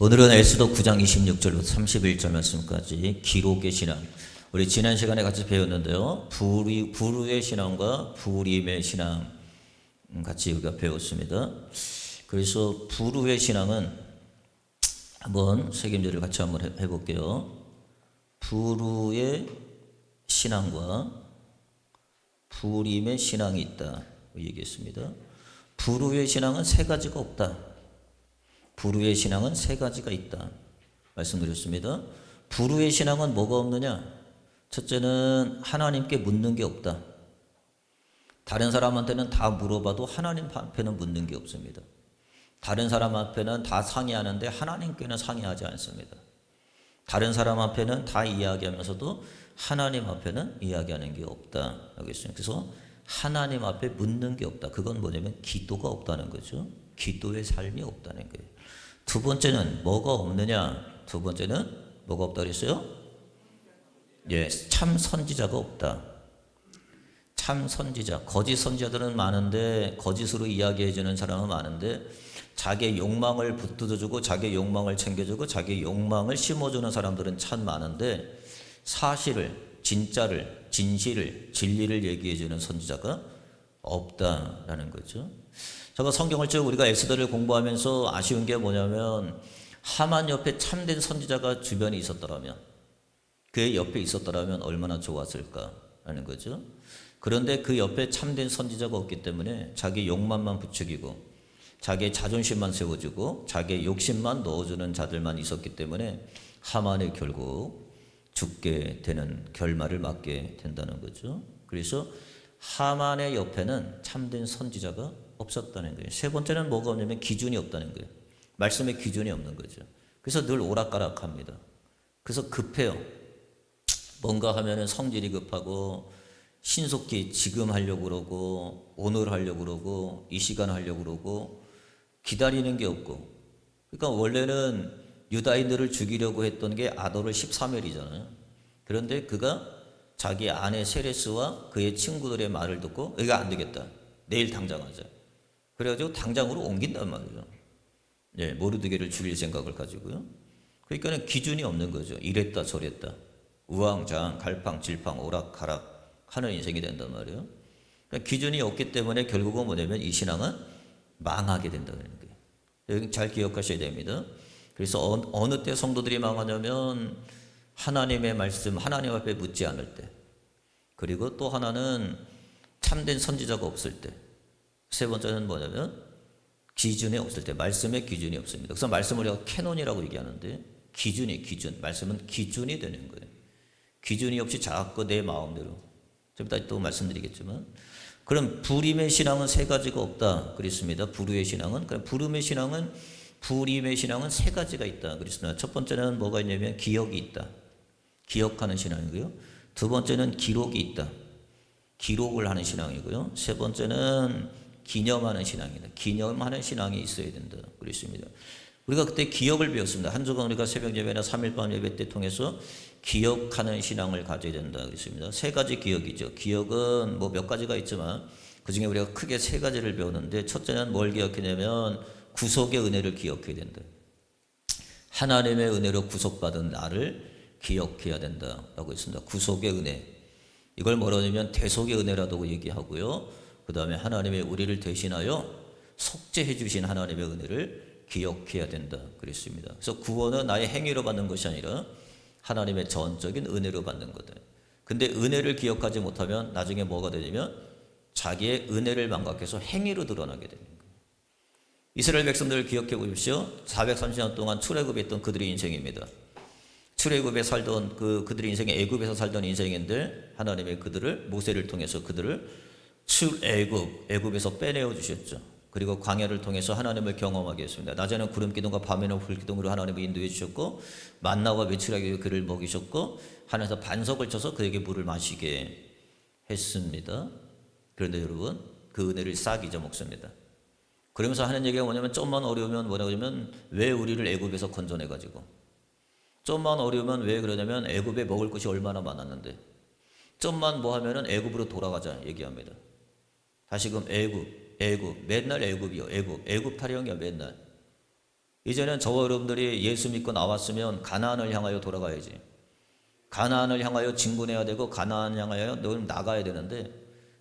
오늘은 에스더 9장 26절부터 31절 말씀까지 기록의 신앙. 우리 지난 시간에 같이 배웠는데요. 부르의 신앙과 부림의 신앙 같이 우리가 배웠습니다. 그래서 부르의 신앙은 한번 책임제를 같이 한번 해볼게요. 부르의 신앙과 부림의 신앙이 있다 얘기했습니다. 부르의 신앙은 세 가지가 없다. 부르의 신앙은 세 가지가 있다 말씀드렸습니다. 부르의 신앙은 뭐가 없느냐? 첫째는 하나님께 묻는 게 없다. 다른 사람한테는 다 물어봐도 하나님 앞에는 묻는 게 없습니다. 다른 사람 앞에는 다 상의하는데 하나님께는 상의하지 않습니다. 다른 사람 앞에는 다 이야기하면서도 하나님 앞에는 이야기하는 게 없다. 그래서 하나님 앞에 묻는 게 없다. 그건 뭐냐면 기도가 없다는 거죠. 기도의 삶이 없다는 거예요. 두 번째는 뭐가 없느냐? 두 번째는 뭐가 없다 그랬어요? 예, 참 선지자가 없다. 참 선지자. 거짓 선지자들은 많은데, 거짓으로 이야기해 주는 사람은 많은데, 자기의 욕망을 붙들어주고 자기의 욕망을 챙겨주고 자기의 욕망을 심어주는 사람들은 참 많은데, 사실을, 진짜를, 진실을, 진리를 얘기해 주는 선지자가 없다라는 거죠. 제가 성경을 쭉 우리가 에스더를 공부하면서 아쉬운 게 뭐냐면, 하만 옆에 참된 선지자가 주변에 있었더라면, 그 옆에 있었더라면 얼마나 좋았을까라는 거죠. 그런데 그 옆에 참된 선지자가 없기 때문에 자기 욕망만 부추기고 자기의 자존심만 세워주고 자기의 욕심만 넣어주는 자들만 있었기 때문에 하만이 결국 죽게 되는 결말을 맞게 된다는 거죠. 그래서 하만의 옆에는 참된 선지자가 없었다는 거예요. 세 번째는 뭐가 없냐면 기준이 없다는 거예요. 말씀의 기준이 없는 거죠. 그래서 늘 오락가락합니다. 그래서 급해요. 뭔가 하면은 성질이 급하고 신속히 지금 하려고 그러고 오늘 하려고 그러고 이 시간 하려고 그러고 기다리는 게 없고. 그러니까 원래는 유다인들을 죽이려고 했던 게 아돌을 13일이잖아요. 그런데 그가 자기 아내 세레스와 그의 친구들의 말을 듣고 이거 안 되겠다. 내일 당장 하자. 그래가지고 당장으로 옮긴단 말이죠. 예, 모르드게를 죽일 생각을 가지고요. 그러니까는 기준이 없는 거죠. 이랬다 저랬다. 우왕좌왕 갈팡질팡 오락가락 하는 인생이 된단 말이에요. 그러니까 기준이 없기 때문에 결국은 뭐냐면 이 신앙은 망하게 된다는 거예요. 여기 잘 기억하셔야 됩니다. 그래서 어느 때 성도들이 망하냐면 하나님의 말씀 하나님 앞에 묻지 않을 때, 그리고 또 하나는 참된 선지자가 없을 때, 세 번째는 뭐냐면 기준이 없을 때, 말씀의 기준이 없습니다. 그래서 말씀을 우리가 캐논이라고 얘기하는데 기준, 말씀은 기준이 되는 거예요. 기준이 없이 자꾸 내 마음대로, 좀 이따 또 말씀드리겠지만, 그럼 부림의 신앙은 세 가지가 없다 그랬습니다. 부르의 신앙은, 그럼 부림의 신앙은 세 가지가 있다 그랬습니다. 첫 번째는 뭐가 있냐면 기억이 있다. 기억하는 신앙이고요. 두 번째는 기록이 있다. 기록을 하는 신앙이고요. 세 번째는 기념하는 신앙이다. 기념하는 신앙이 있어야 된다 그랬습니다. 우리가 그때 기억을 배웠습니다. 한 주간 우리가 새벽 예배나 3일밤 예배 때 통해서 기억하는 신앙을 가져야 된다 그랬습니다. 세 가지 기억이죠. 기억은 뭐 몇 가지가 있지만 그중에 우리가 크게 세 가지를 배웠는데, 첫째는 뭘 기억하냐면 구속의 은혜를 기억해야 된다. 하나님의 은혜로 구속받은 나를 기억해야 된다라고 했습니다. 구속의 은혜. 이걸 뭐라고 하냐면 대속의 은혜라고 얘기하고요. 그 다음에 하나님의 우리를 대신하여 속죄해 주신 하나님의 은혜를 기억해야 된다 그랬습니다. 그래서 구원은 나의 행위로 받는 것이 아니라 하나님의 전적인 은혜로 받는 거다. 근데 은혜를 기억하지 못하면 나중에 뭐가 되냐면 자기의 은혜를 망각해서 행위로 드러나게 되는 거예요. 이스라엘 백성들을 기억해 보십시오. 430년 동안 출애굽에 있던 그들의 인생입니다. 출애굽에 살던 그들의 인생이 애굽에서 살던 인생인데, 하나님의 그들을 모세를 통해서 그들을 애굽에서 빼내어 주셨죠. 그리고 광야를 통해서 하나님을 경험하게 했습니다. 낮에는 구름 기둥과 밤에는 불 기둥으로 하나님을 인도해 주셨고, 만나와 메추라기로 그를 먹이셨고, 하늘에서 반석을 쳐서 그에게 물을 마시게 했습니다. 그런데 여러분, 그 은혜를 싹 잊어먹습니다. 그러면서 하는 얘기가 뭐냐면, 좀만 어려우면 뭐라고 하냐면 왜 우리를 애굽에서 건져내 가지고, 좀만 어려우면 왜 그러냐면 애굽에 먹을 것이 얼마나 많았는데, 좀만 뭐 하면은 애굽으로 돌아가자 얘기합니다. 다시금 애굽 맨날 애굽이요. 애굽 타령이야 맨날. 이제는 저와 여러분들이 예수 믿고 나왔으면 가나안을 향하여 돌아가야지. 가나안을 향하여 진군해야 되고 가나안을 향하여 늘 나가야 되는데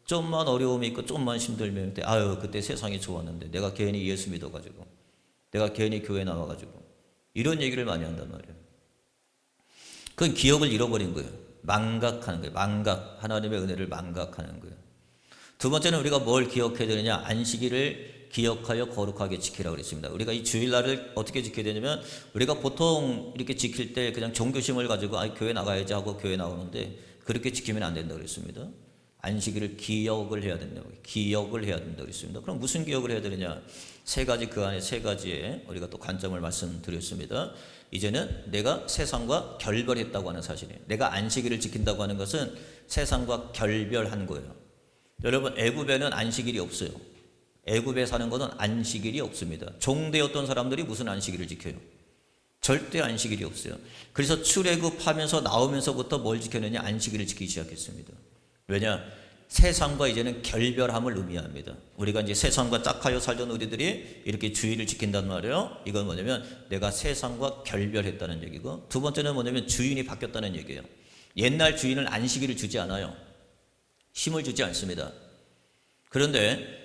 좀만 어려움이 있고 좀만 힘들면 아유 그때 세상이 좋았는데 내가 괜히 예수 믿어가지고 내가 괜히 교회 나와가지고 이런 얘기를 많이 한단 말이에요. 그건 기억을 잃어버린 거예요. 망각하는 거예요. 망각. 하나님의 은혜를 망각하는 거예요. 두 번째는 우리가 뭘 기억해야 되느냐. 안식일을 기억하여 거룩하게 지키라고 그랬습니다. 우리가 이 주일날을 어떻게 지켜야 되냐면 우리가 보통 이렇게 지킬 때 그냥 종교심을 가지고 교회 나가야지 하고 교회 나오는데 그렇게 지키면 안 된다고 그랬습니다. 안식일을 기억을 해야 된다고. 기억을 해야 된다고 그랬습니다. 그럼 무슨 기억을 해야 되느냐. 세 가지, 그 안에 세 가지의 우리가 또 관점을 말씀드렸습니다. 이제는 내가 세상과 결별했다고 하는 사실이에요. 내가 안식일을 지킨다고 하는 것은 세상과 결별한 거예요. 여러분 애굽에는 안식일이 없어요. 애굽에 사는 것은 안식일이 없습니다. 종되었던 사람들이 무슨 안식일을 지켜요? 절대 안식일이 없어요. 그래서 출애굽하면서 나오면서부터 뭘 지켰느냐? 안식일을 지키기 시작했습니다. 왜냐? 세상과 이제는 결별함을 의미합니다. 우리가 이제 세상과 짝하여 살던 우리들이 이렇게 주의를 지킨단 말이에요. 이건 뭐냐면 내가 세상과 결별했다는 얘기고, 두 번째는 뭐냐면 주인이 바뀌었다는 얘기예요. 옛날 주인은 안식일을 주지 않아요. 힘을 주지 않습니다. 그런데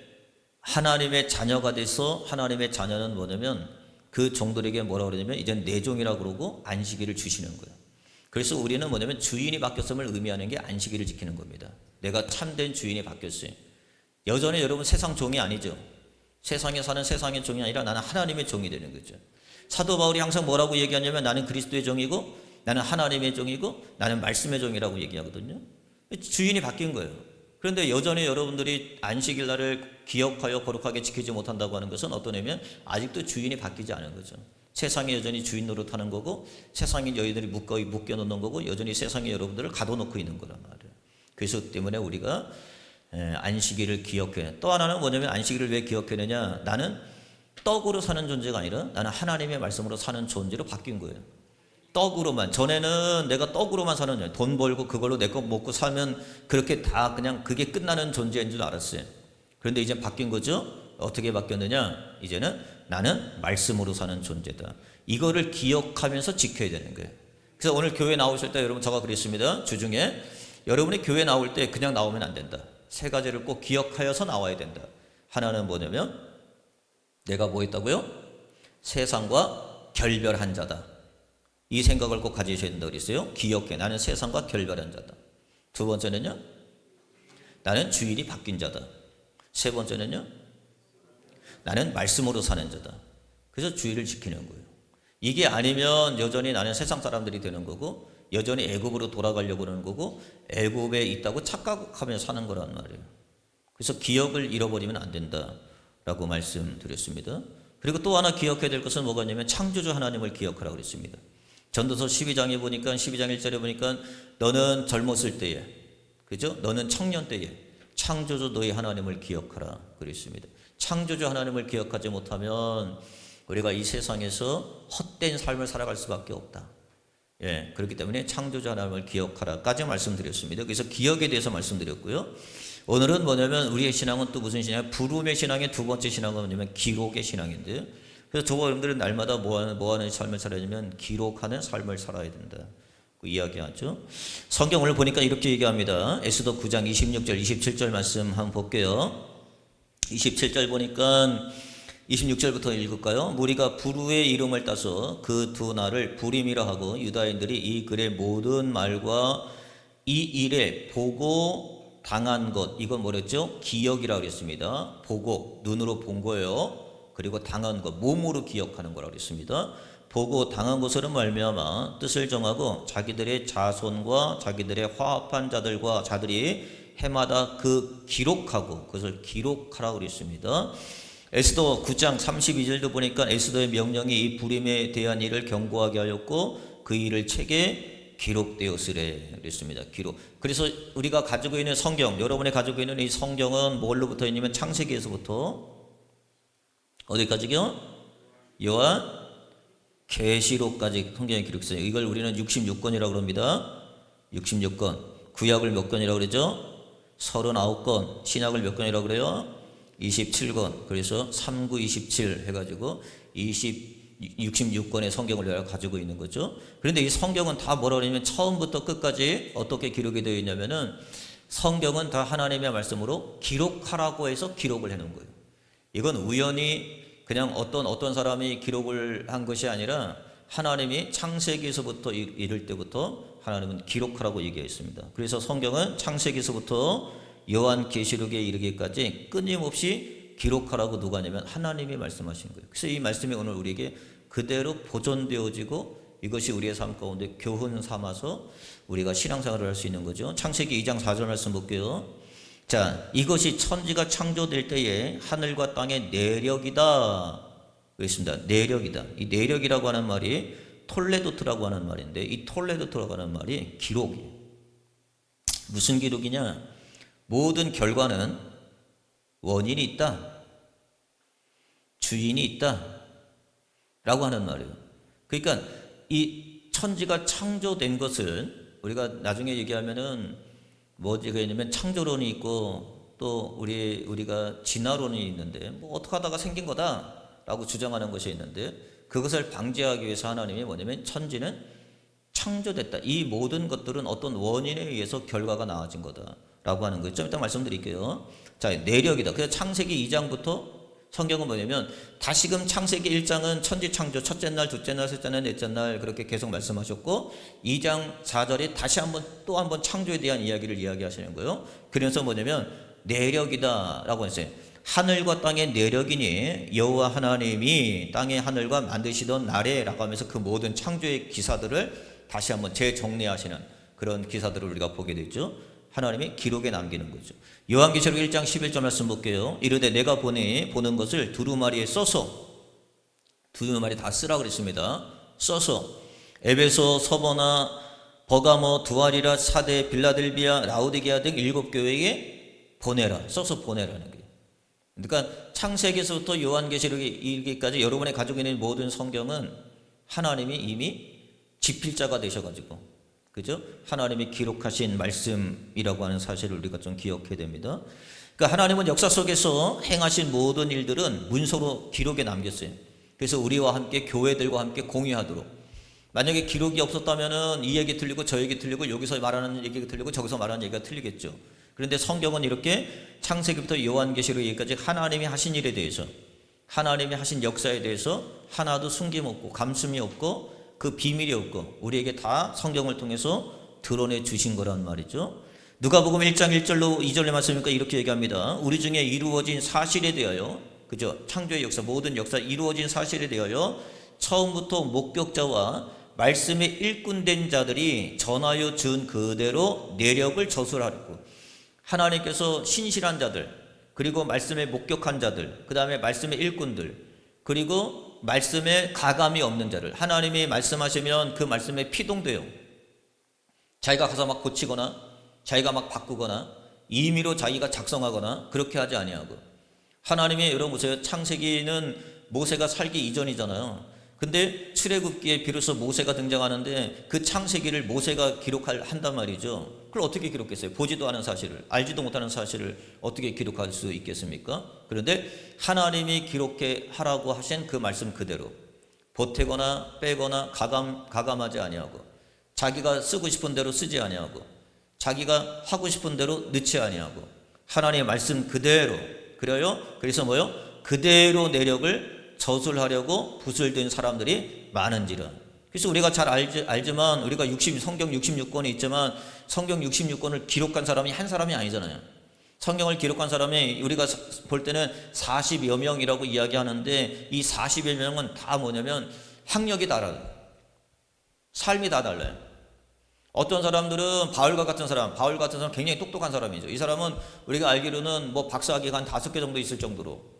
하나님의 자녀가 돼서 하나님의 자녀는 뭐냐면 그 종들에게 뭐라고 그러냐면 이제는 내 종이라고 그러고 안식일을 주시는 거예요. 그래서 우리는 뭐냐면 주인이 바뀌었음을 의미하는 게 안식일을 지키는 겁니다. 내가 참된 주인이 바뀌었어요. 여전히 여러분 세상 종이 아니죠. 세상에 사는 세상의 종이 아니라 나는 하나님의 종이 되는 거죠. 사도 바울이 항상 뭐라고 얘기하냐면 나는 그리스도의 종이고 나는 하나님의 종이고 나는 말씀의 종이라고 얘기하거든요. 주인이 바뀐 거예요. 그런데 여전히 여러분들이 안식일 날을 기억하여 거룩하게 지키지 못한다고 하는 것은 어떤 의미면 아직도 주인이 바뀌지 않은 거죠. 세상이 여전히 주인 노릇하는 거고 세상이 너희들이 묶여놓는 거고 여전히 세상이 여러분들을 가둬놓고 있는 거란 말이에요. 그래서 때문에 우리가 안식일을 기억해. 또 하나는 뭐냐면 안식일을 왜 기억하느냐. 나는 떡으로 사는 존재가 아니라 나는 하나님의 말씀으로 사는 존재로 바뀐 거예요. 떡으로만. 전에는 내가 떡으로만 사는 존재. 돈 벌고 그걸로 내 거 먹고 살면 그렇게 다 그냥 그게 끝나는 존재인 줄 알았어요. 그런데 이제 바뀐 거죠. 어떻게 바뀌었느냐. 이제는 나는 말씀으로 사는 존재다. 이거를 기억하면서 지켜야 되는 거예요. 그래서 오늘 교회 나오실 때 여러분 저가 그랬습니다. 주중에 여러분이 교회 나올 때 그냥 나오면 안 된다. 세 가지를 꼭 기억하여서 나와야 된다. 하나는 뭐냐면 내가 뭐 했다고요? 세상과 결별한 자다. 이 생각을 꼭 가지셔야 된다고 그랬어요. 기억해. 나는 세상과 결별한 자다. 두 번째는요. 나는 주인이 바뀐 자다. 세 번째는요. 나는 말씀으로 사는 자다. 그래서 주의를 지키는 거예요. 이게 아니면 여전히 나는 세상 사람들이 되는 거고 여전히 애굽으로 돌아가려고 하는 거고 애굽에 있다고 착각하며 사는 거란 말이에요. 그래서 기억을 잃어버리면 안 된다라고 말씀드렸습니다. 그리고 또 하나 기억해야 될 것은 뭐가 있냐면 창조주 하나님을 기억하라고 그랬습니다. 전도서 12장에 보니까 12장 1절에 보니까 너는 젊었을 때에 그죠? 너는 청년 때에 창조주 너희 하나님을 기억하라 그랬습니다. 창조주 하나님을 기억하지 못하면 우리가 이 세상에서 헛된 삶을 살아갈 수밖에 없다. 예, 그렇기 때문에 창조주 하나님을 기억하라까지 말씀드렸습니다. 그래서 기억에 대해서 말씀드렸고요. 오늘은 뭐냐면 우리의 신앙은 또 무슨 신앙이냐? 부름의 신앙의 두 번째 신앙은 뭐냐면 기록의 신앙인데요. 그래서 저와 여러분들은 날마다 뭐 하는 삶을 살아야 되냐면 기록하는 삶을 살아야 된다. 그 이야기하죠. 성경을 보니까 이렇게 얘기합니다. 에스더 9장 26절 27절 말씀 한번 볼게요. 27절 보니까 26절부터 읽을까요? 무리가 부르의 이름을 따서 그 두 날을 부림이라 하고 유다인들이 이 글의 모든 말과 이 일에 보고 당한 것, 이건 뭐랬죠? 기억이라고 그랬습니다. 보고, 눈으로 본 거예요. 그리고 당한 것, 몸으로 기억하는 거라고 그랬습니다. 보고 당한 것으로 말미암아 뜻을 정하고 자기들의 자손과 자기들의 화합한 자들과 자들이 해마다 그 기록하고 그것을 기록하라고 그랬습니다. 에스더 9장 32절도 보니까 에스더의 명령이 이 부림에 대한 일을 경고하게 하였고 그 일을 책에 기록되었으래 그랬습니다. 기록. 그래서 우리가 가지고 있는 성경, 여러분이 가지고 있는 이 성경은 뭘로부터 있냐면 창세기에서부터 어디까지요? 요한 계시록까지 성경에 기록했어요. 이걸 우리는 66권이라고 합니다. 66권. 구약을 몇 권이라고 그러죠? 39권. 신약을 몇 권이라고 그래요? 27권. 그래서 39, 27 해가지고 66권의 성경을 내가 가지고 있는 거죠. 그런데 이 성경은 다 뭐라 그러냐면 처음부터 끝까지 어떻게 기록이 되어 있냐면은 성경은 다 하나님의 말씀으로 기록하라고 해서 기록을 해놓은 거예요. 이건 우연히 그냥 어떤 사람이 기록을 한 것이 아니라 하나님이 창세기에서부터 이를 때부터 하나님은 기록하라고 얘기했습니다. 그래서 성경은 창세기에서부터 요한계시록에 이르기까지 끊임없이 기록하라고 누가 하냐면 하나님이 말씀하신 거예요. 그래서 이 말씀이 오늘 우리에게 그대로 보존되어지고 이것이 우리의 삶 가운데 교훈 삼아서 우리가 신앙생활을 할 수 있는 거죠. 창세기 2장 4절 말씀 볼게요. 자, 이것이 천지가 창조될 때에 하늘과 땅의 내력이다. 그랬습니다. 내력이다. 이 내력이라고 하는 말이 톨레도트라고 하는 말인데 이 톨레도트라고 하는 말이 기록이에요. 무슨 기록이냐? 모든 결과는 원인이 있다. 주인이 있다. 라고 하는 말이에요. 그러니까 이 천지가 창조된 것은 우리가 나중에 얘기하면은 뭐지 그러냐면 창조론이 있고 또 우리가 진화론이 있는데 뭐 어떻게 하다가 생긴 거다라고 주장하는 것이 있는데 그것을 방지하기 위해서 하나님이 뭐냐면 천지는 창조됐다. 이 모든 것들은 어떤 원인에 의해서 결과가 나와진 거다라고 하는 거죠. 좀 이따 말씀드릴게요. 자, 내력이다. 그래서 창세기 2장부터 성경은 뭐냐면 다시금 창세기 1장은 천지 창조 첫째 날, 둘째 날, 셋째 날, 넷째 날 그렇게 계속 말씀하셨고 2장 4절에 다시 또 한 번 창조에 대한 이야기를 이야기하시는 거예요. 그래서 뭐냐면 내력이다 라고 했어요. 하늘과 땅의 내력이니 여호와 하나님이 땅의 하늘과 만드시던 날에 라고 하면서 그 모든 창조의 기사들을 다시 한번 재정리하시는 그런 기사들을 우리가 보게 되죠. 하나님이 기록에 남기는 거죠. 요한계시록 1장 11절 말씀 볼게요. 이르되 내가 보는 것을 두루마리에 써서 두루마리 다 쓰라 그랬습니다. 써서 에베소, 서버나, 버가모, 두아리라, 사데, 빌라델비아, 라우디게아 등 7교회에 보내라. 써서 보내라는 거예요. 그러니까 창세기에서부터 요한계시록에 이르기까지 여러분이 가지고 있는 모든 성경은 하나님이 이미 집필자가 되셔가지고 그죠? 하나님이 기록하신 말씀이라고 하는 사실을 우리가 좀 기억해야 됩니다. 그러니까 하나님은 역사 속에서 행하신 모든 일들은 문서로 기록에 남겼어요. 그래서 우리와 함께 교회들과 함께 공유하도록. 만약에 기록이 없었다면은 이 얘기 틀리고 저 얘기 틀리고 여기서 말하는 얘기가 틀리고 저기서 말하는 얘기가 틀리겠죠. 그런데 성경은 이렇게 창세기부터 요한계시록 여기까지 하나님이 하신 일에 대해서 하나님이 하신 역사에 대해서 하나도 숨김없고 감춤이 없고 그 비밀이 없고 우리에게 다 성경을 통해서 드러내 주신 거란 말이죠. 누가복음 1장 1절로 2절의 말씀이니까 이렇게 얘기합니다. 우리 중에 이루어진 사실에 대하여 그죠? 창조의 역사 모든 역사 이루어진 사실에 대하여 처음부터 목격자와 말씀에 일꾼된 자들이 전하여 준 그대로 내력을 저술하려고 하나님께서 신실한 자들 그리고 말씀에 목격한 자들 그 다음에 말씀의 일꾼들 그리고 말씀에 가감이 없는 자를 하나님이 말씀하시면 그 말씀에 피동돼요. 자기가 가서 막 고치거나 자기가 막 바꾸거나 임의로 자기가 작성하거나 그렇게 하지 아니하고 하나님이 여러분 보세요. 창세기는 모세가 살기 이전이잖아요. 근데 출애굽기에 비로소 모세가 등장하는데 그 창세기를 모세가 한단 말이죠. 그걸 어떻게 기록했어요? 보지도 않은 사실을 알지도 못하는 사실을 어떻게 기록할 수 있겠습니까? 그런데 하나님이 기록해 하라고 하신 그 말씀 그대로 보태거나 빼거나 가감하지 아니하고 자기가 쓰고 싶은 대로 쓰지 아니하고 자기가 하고 싶은 대로 넣지 아니하고 하나님의 말씀 그대로 그래요. 그래서 뭐요? 그대로 내력을 저술하려고 붓을 든 사람들이 많은지라. 그래서 우리가 잘 알지만 우리가 성경 66권이 있지만 성경 66권을 기록한 사람이 한 사람이 아니잖아요. 성경을 기록한 사람이 우리가 볼 때는 40여 명이라고 이야기하는데 이 40여 명은 다 뭐냐면 학력이 달라요. 삶이 다 달라요. 어떤 사람들은 바울 같은 사람 굉장히 똑똑한 사람이죠. 이 사람은 우리가 알기로는 뭐 박사학위가 한 5개 정도 있을 정도로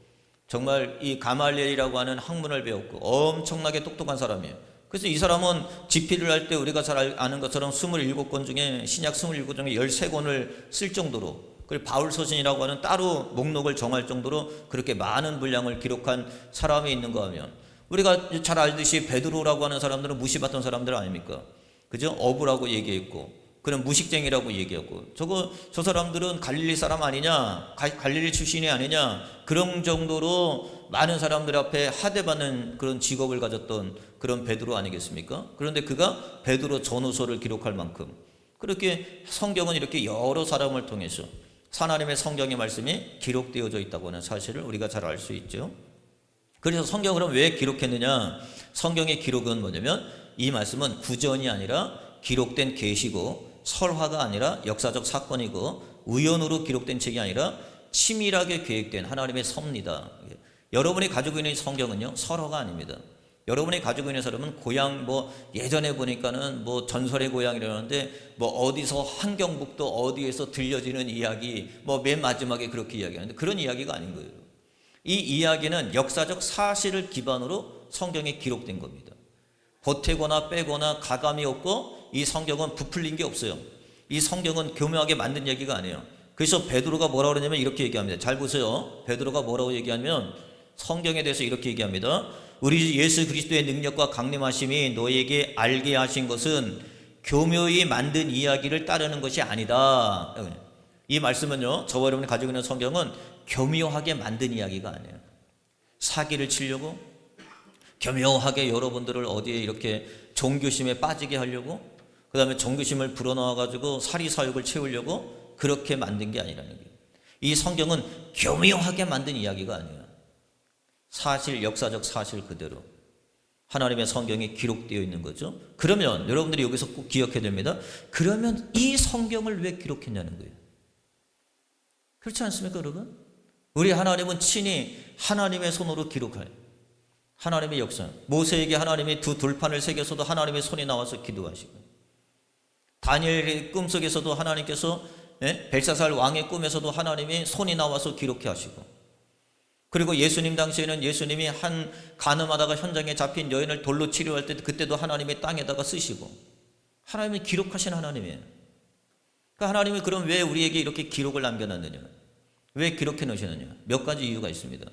정말 이 가말리엘이라고 하는 학문을 배웠고 엄청나게 똑똑한 사람이에요. 그래서 이 사람은 집필을 할 때 우리가 잘 아는 것처럼 27권 중에 신약 27권 중에 13권을 쓸 정도로 그리고 바울 서신이라고 하는 따로 목록을 정할 정도로 그렇게 많은 분량을 기록한 사람이 있는가 하면 우리가 잘 알듯이 베드로라고 하는 사람들은 무시받던 사람들 아닙니까? 그죠? 어부라고 얘기했고 그런 무식쟁이라고 얘기하고, 저 사람들은 갈릴리 사람 아니냐, 갈릴리 출신이 아니냐, 그런 정도로 많은 사람들 앞에 하대받는 그런 직업을 가졌던 그런 베드로 아니겠습니까? 그런데 그가 베드로 전후서를 기록할 만큼 그렇게 성경은 이렇게 여러 사람을 통해서 하나님의 성경의 말씀이 기록되어져 있다고 하는 사실을 우리가 잘 알 수 있죠. 그래서 성경을 왜 기록했느냐? 성경의 기록은 뭐냐면 이 말씀은 구전이 아니라 기록된 계시고, 설화가 아니라 역사적 사건이고, 우연으로 기록된 책이 아니라 치밀하게 계획된 하나님의 섭니다. 여러분이 가지고 있는 성경은요, 설화가 아닙니다. 여러분이 가지고 있는 사람은 고향, 예전에 보니까는 전설의 고향이라는데 어디서 한경북도 어디에서 들려지는 이야기, 맨 마지막에 그렇게 이야기하는데 그런 이야기가 아닌 거예요. 이 이야기는 역사적 사실을 기반으로 성경에 기록된 겁니다. 보태거나 빼거나 가감이 없고, 이 성경은 부풀린 게 없어요. 이 성경은 교묘하게 만든 얘기가 아니에요. 그래서 베드로가 뭐라고 그러냐면 이렇게 얘기합니다. 잘 보세요. 베드로가 뭐라고 얘기하면 성경에 대해서 이렇게 얘기합니다. 우리 예수 그리스도의 능력과 강림하심이 너에게 알게 하신 것은 교묘히 만든 이야기를 따르는 것이 아니다. 이 말씀은요, 저와 여러분이 가지고 있는 성경은 교묘하게 만든 이야기가 아니에요. 사기를 치려고, 교묘하게 여러분들을 어디에 이렇게 종교심에 빠지게 하려고, 그 다음에 종교심을 불어넣어가지고 사리사욕을 채우려고 그렇게 만든 게 아니라는 거예요. 이 성경은 교묘하게 만든 이야기가 아니에요. 사실, 역사적 사실 그대로 하나님의 성경에 기록되어 있는 거죠. 그러면 여러분들이 여기서 꼭 기억해야 됩니다. 그러면 이 성경을 왜 기록했냐는 거예요. 그렇지 않습니까, 여러분? 우리 하나님은 친히 하나님의 손으로 기록해요. 하나님의 역사. 모세에게 하나님이 두 돌판을 새겨서도 하나님의 손이 나와서 기도하시고, 다니엘의 꿈속에서도 하나님께서 벨사살 왕의 꿈에서도 하나님이 손이 나와서 기록해 하시고, 그리고 예수님 당시에는 예수님이 한 간음하다가 현장에 잡힌 여인을 돌로 치료할 때 그때도 하나님의 땅에다가 쓰시고, 하나님이 기록하신 하나님이에요. 그러니까 하나님이 그럼 왜 우리에게 이렇게 기록을 남겨놨느냐? 왜 기록해 놓으셨느냐? 몇 가지 이유가 있습니다.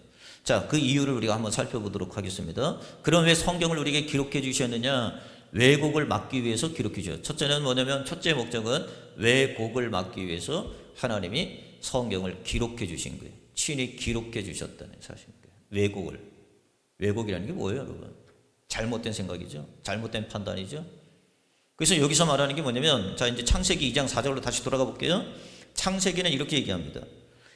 자, 그 이유를 우리가 한번 살펴보도록 하겠습니다. 그럼 왜 성경을 우리에게 기록해 주셨느냐? 왜곡을 막기 위해서 기록해 주셨어요. 첫째는 뭐냐면, 첫째 목적은 왜곡을 막기 위해서 하나님이 성경을 기록해 주신 거예요. 친히 기록해 주셨다는 사실입니다. 왜곡이라는 게 뭐예요, 여러분? 잘못된 생각이죠. 잘못된 판단이죠. 그래서 여기서 말하는 게 뭐냐면, 자, 이제 창세기 2장 4절로 다시 돌아가 볼게요. 창세기는 이렇게 얘기합니다.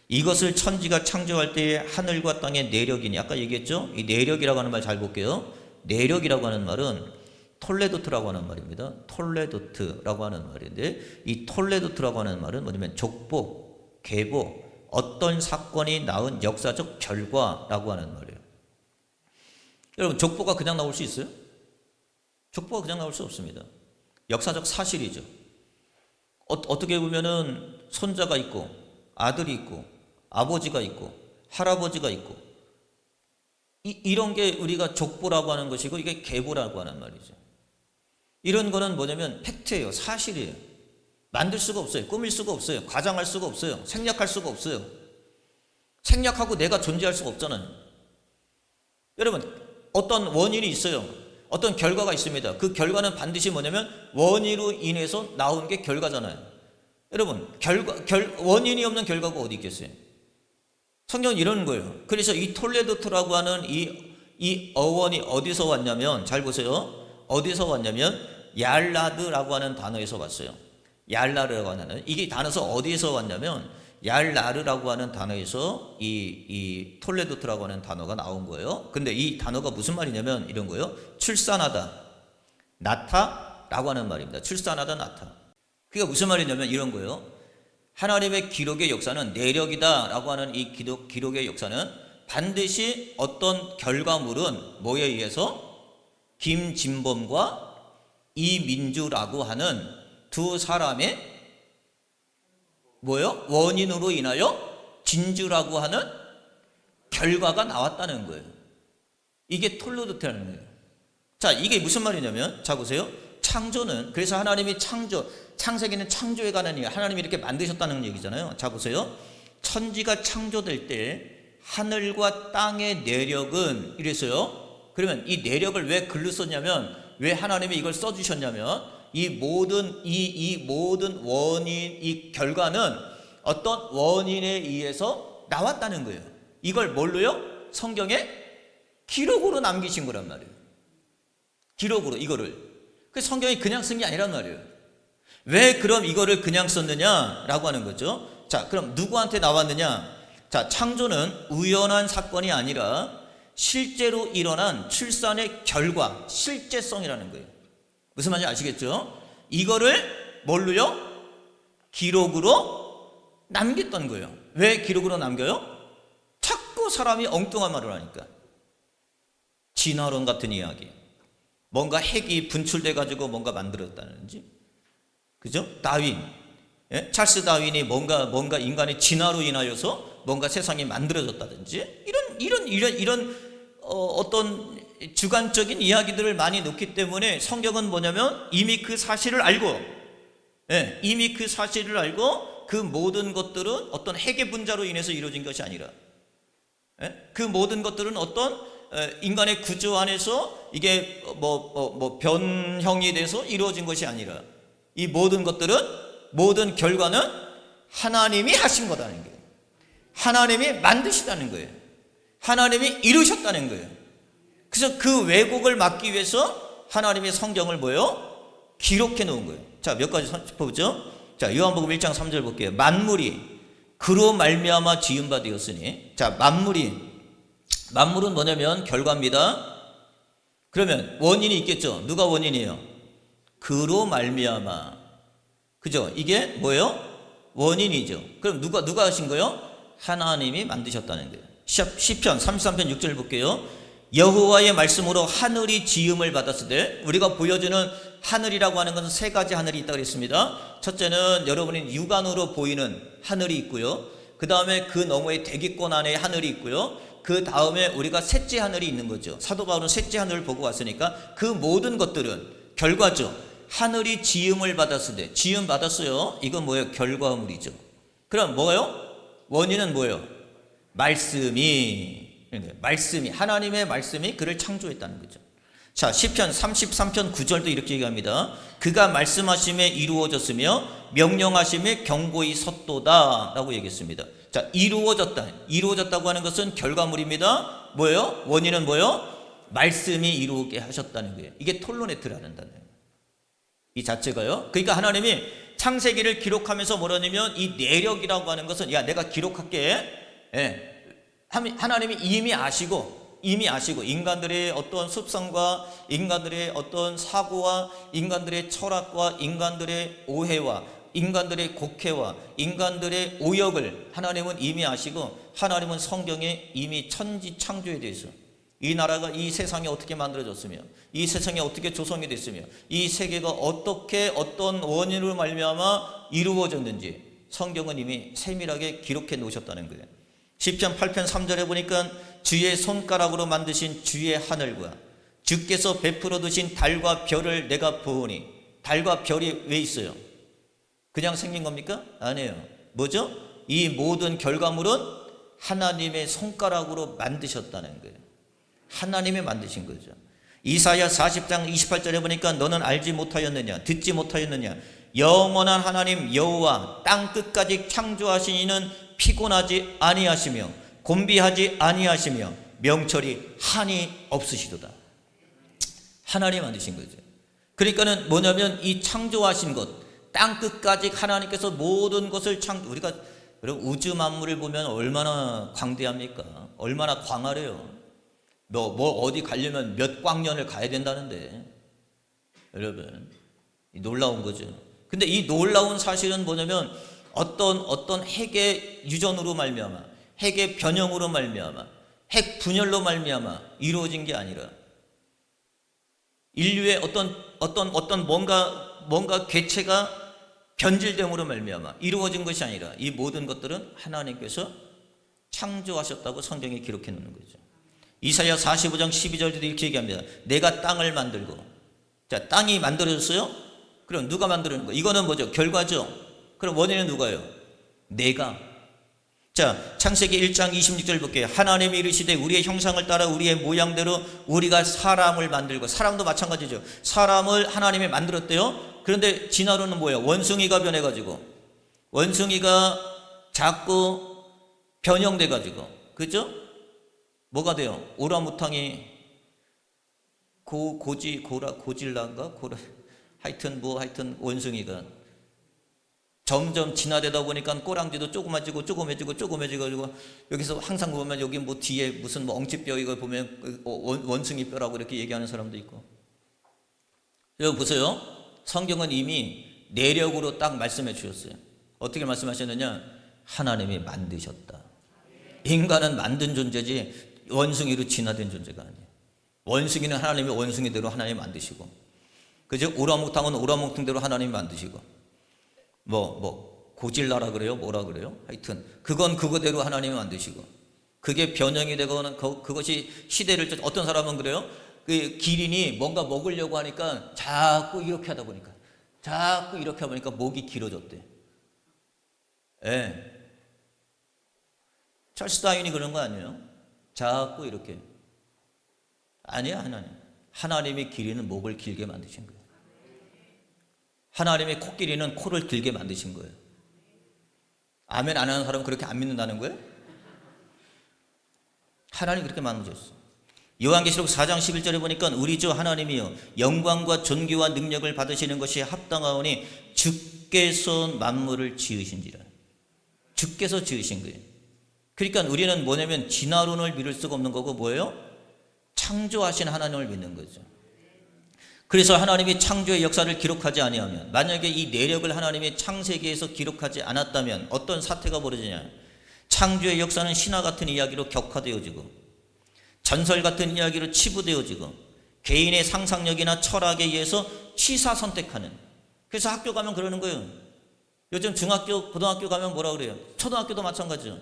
이것을 천지가 창조할 때에 하늘과 땅의 내력이니, 아까 얘기했죠? 이 내력이라고 하는 말 잘 볼게요. 내력이라고 하는 말은 톨레도트라고 하는 말입니다. 톨레도트라고 하는 말인데, 이 톨레도트라고 하는 말은 뭐냐면 족보, 계보, 어떤 사건이 낳은 역사적 결과라고 하는 말이에요. 여러분, 족보가 그냥 나올 수 있어요? 족보가 그냥 나올 수 없습니다. 역사적 사실이죠. 어떻게 보면은 손자가 있고, 아들이 있고, 아버지가 있고, 할아버지가 있고, 이런 게 우리가 족보라고 하는 것이고, 이게 계보라고 하는 말이죠. 이런 거는 뭐냐면 팩트예요. 사실이에요. 만들 수가 없어요. 꾸밀 수가 없어요. 과장할 수가 없어요. 생략할 수가 없어요. 생략하고 내가 존재할 수가 없잖아요. 여러분, 어떤 원인이 있어요. 어떤 결과가 있습니다. 그 결과는 반드시 뭐냐면 원인으로 인해서 나온 게 결과잖아요. 여러분, 원인이 없는 결과가 어디 있겠어요? 성경은 이런 거예요. 그래서 이 톨레도트라고 하는 이 어원이 어디서 왔냐면, 잘 보세요. 어디서 왔냐면 얄라드라고 하는 단어에서 왔어요. 얄라르라고 하는, 이게 단어에서 어디에서 왔냐면 얄라르라고 하는 단어에서 이 톨레도트라고 하는 단어가 나온 거예요. 근데 이 단어가 무슨 말이냐면 이런 거예요. 출산하다, 낳다라고 하는 말입니다. 출산하다, 낳다. 그게 무슨 말이냐면 이런 거예요. 하나님의 기록의 역사는 내력이다라고 하는 이 기록의 역사는 반드시 어떤 결과물은 뭐에 의해서 김진범과 이민주라고 하는 두 사람의 원인으로 인하여 진주라고 하는 결과가 나왔다는 거예요. 이게 톨레도트라는 거예요. 자, 이게 무슨 말이냐면, 자 보세요. 창조는, 그래서 하나님이 창세기는 창조에 관한 얘기, 하나님이 이렇게 만드셨다는 얘기잖아요. 자 보세요. 천지가 창조될 때 하늘과 땅의 내력은 이랬어요. 그러면 이 내력을 왜 글로 썼냐면, 왜 하나님이 이걸 써주셨냐면, 이 모든 원인, 이 결과는 어떤 원인에 의해서 나왔다는 거예요. 이걸 뭘로요? 성경에 기록으로 남기신 거란 말이에요. 기록으로 이거를. 그 성경이 그냥 쓴 게 아니란 말이에요. 왜 그럼 이거를 그냥 썼느냐라고 하는 거죠. 자, 그럼 누구한테 나왔느냐? 자, 창조는 우연한 사건이 아니라 실제로 일어난 출산의 결과, 실제성이라는 거예요. 무슨 말인지 아시겠죠? 이거를 뭘로요? 기록으로 남겼던 거예요. 왜 기록으로 남겨요? 자꾸 사람이 엉뚱한 말을 하니까. 진화론 같은 이야기. 뭔가 핵이 분출돼 가지고 뭔가 만들었다는지. 그죠? 다윈. 예? 찰스 다윈이 뭔가 인간의 진화로 인하여서 뭔가 세상이 만들어졌다든지 이런 어떤 주관적인 이야기들을 많이 놓기 때문에 성경은 뭐냐면 이미 그 사실을 알고, 예, 이미 그 사실을 알고 그 모든 것들은 어떤 핵의 분자로 인해서 이루어진 것이 아니라, 예? 그 모든 것들은 어떤 인간의 구조 안에서 이게 변형이 돼서 이루어진 것이 아니라, 이 모든 것들은, 모든 결과는 하나님이 하신 거라는 거예요. 하나님이 만드시다는 거예요. 하나님이 이루셨다는 거예요. 그래서 그 왜곡을 막기 위해서 하나님의 성경을 뭐예요? 기록해 놓은 거예요. 자, 몇 가지 짚어보죠. 자, 요한복음 1장 3절 볼게요. 만물이 그로 말미암아 지은 바 되었으니. 자, 만물은 뭐냐면 결과입니다. 그러면 원인이 있겠죠. 누가 원인이에요? 그로 말미암아. 그죠? 이게 뭐예요? 원인이죠. 그럼 누가 하신 거예요? 하나님이 만드셨다는 거예요. 시편 33편 6절 볼게요. 여호와의 말씀으로 하늘이 지음을 받았으되, 우리가 보여주는 하늘이라고 하는 것은 세 가지 하늘이 있다고 그랬습니다. 첫째는 여러분이 육안으로 보이는 하늘이 있고요. 그 다음에 그 너머의 대기권 안에 하늘이 있고요. 그 다음에 우리가 셋째 하늘이 있는 거죠. 사도 바울은 셋째 하늘을 보고 왔으니까 그 모든 것들은 결과죠. 하늘이 지음을 받았으되, 지음 받았어요. 이건 뭐예요? 결과물이죠. 그럼 뭐예요? 원인은 뭐예요? 말씀이, 하나님의 말씀이 그를 창조했다는 거죠. 자, 시편 33편 9절도 이렇게 얘기합니다. 그가 말씀하심에 이루어졌으며 명령하심에 경고히 섰도다 라고 얘기했습니다. 자, 이루어졌다고 하는 것은 결과물입니다. 뭐예요? 원인은 뭐예요? 말씀이 이루게 하셨다는 거예요. 이게 톨로네트라는 단어예요. 이 자체가요. 그러니까 하나님이 창세기를 기록하면서 뭐라냐면 이 내력이라고 하는 것은, 야, 내가 기록할게. 예. 하나님이 이미 아시고 인간들의 어떤 습성과 인간들의 어떤 사고와 인간들의 철학과 인간들의 오해와 인간들의 곡해와 인간들의 오역을 하나님은 이미 아시고, 하나님은 성경에 이미 천지 창조에 대해서, 이 나라가, 이 세상이 어떻게 만들어졌으며, 이 세상이 어떻게 조성이 됐으며, 이 세계가 어떻게 어떤 원인으로 말미암아 이루어졌는지 성경은 이미 세밀하게 기록해 놓으셨다는 거예요. 시편 8편 3절에 보니까 주의 손가락으로 만드신 주의 하늘과 주께서 베풀어 두신 달과 별을 내가 보오니. 달과 별이 왜 있어요? 그냥 생긴 겁니까? 아니에요. 뭐죠? 이 모든 결과물은 하나님의 손가락으로 만드셨다는 거예요. 하나님이 만드신 거죠. 이사야 40장 28절에 보니까 너는 알지 못하였느냐, 듣지 못하였느냐, 영원한 하나님 여호와 땅 끝까지 창조하신 이는 피곤하지 아니하시며 곤비하지 아니하시며 명철이 한이 없으시도다. 하나님 만드신 거죠. 그러니까는 뭐냐면 이 창조하신 것, 땅 끝까지 하나님께서 모든 것을 우리가 여러분 우주 만물을 보면 얼마나 광대합니까? 얼마나 광활해요. 뭐 어디 가려면 몇 광년을 가야 된다는데, 여러분 놀라운 거죠. 근데 이 놀라운 사실은 뭐냐면 어떤 핵의 유전으로 말미암아, 핵의 변형으로 말미암아, 핵 분열로 말미암아 이루어진 게 아니라 인류의 어떤 뭔가 개체가 변질됨으로 말미암아 이루어진 것이 아니라 이 모든 것들은 하나님께서 창조하셨다고 성경에 기록해 놓는 거죠. 이사야 45장 12절에도 이렇게 얘기합니다. 내가 땅을 만들고. 자, 땅이 만들어졌어요? 그럼 누가 만드는 거예요? 이거는 뭐죠? 결과죠. 그럼 원인은 누가요? 내가. 자, 창세기 1장 26절 볼게요. 하나님이 이르시되 우리의 형상을 따라 우리의 모양대로 우리가 사람을 만들고. 사람도 마찬가지죠. 사람을 하나님이 만들었대요. 그런데 진화론은 뭐예요? 원숭이가 변해가지고, 원숭이가 자꾸 변형돼가지고, 그죠? 뭐가 돼요? 오라무탕이 고질라인가? 하여튼 원숭이가 점점 진화되다 보니까 꼬랑지도 조그매지고 여기서 항상 보면 여기 뭐 뒤에 무슨 뭐 엉치뼈 이거 보면 원숭이 뼈라고 이렇게 얘기하는 사람도 있고. 여러분 보세요. 성경은 이미 내력으로 딱 말씀해 주셨어요. 어떻게 말씀하셨느냐? 하나님이 만드셨다. 인간은 만든 존재지 원숭이로 진화된 존재가 아니에요. 원숭이는 하나님이 원숭이대로 하나님이 만드시고, 그죠? 오라무탕은 오라무탕대로 하나님이 만드시고, 고질라라 그래요? 뭐라 그래요? 하여튼 그건 그거대로 하나님이 만드시고, 그게 변형이 되거나 그것이 시대를, 어떤 사람은 그래요? 그 기린이 뭔가 먹으려고 하니까 자꾸 이렇게 하다 보니까 목이 길어졌대. 예. 찰스 다윈이 그런 거 아니에요? 자꾸 이렇게. 아니야, 하나님이 기린은 목을 길게 만드신 거예요. 하나님의 코끼리는 코를 길게 만드신 거예요. 아멘 안 하는 사람은 그렇게 안 믿는다는 거예요? 하나님 그렇게 만드셨어. 요한계시록 4장 11절에 보니까 우리 주 하나님이여 영광과 존귀와 능력을 받으시는 것이 합당하오니 주께서 만물을 지으신지라. 주께서 지으신 거예요. 그러니까 우리는 뭐냐면 진화론을 믿을 수가 없는 거고, 뭐예요? 창조하신 하나님을 믿는 거죠. 그래서 하나님이 창조의 역사를 기록하지 아니하면, 만약에 이 내력을 하나님이 창세기에서 기록하지 않았다면 어떤 사태가 벌어지냐? 창조의 역사는 신화 같은 이야기로 격화되어지고, 전설 같은 이야기로 치부되어지고, 개인의 상상력이나 철학에 의해서 취사 선택하는. 그래서 학교 가면 그러는 거예요. 요즘 중학교, 고등학교 가면 뭐라 그래요? 초등학교도 마찬가지죠.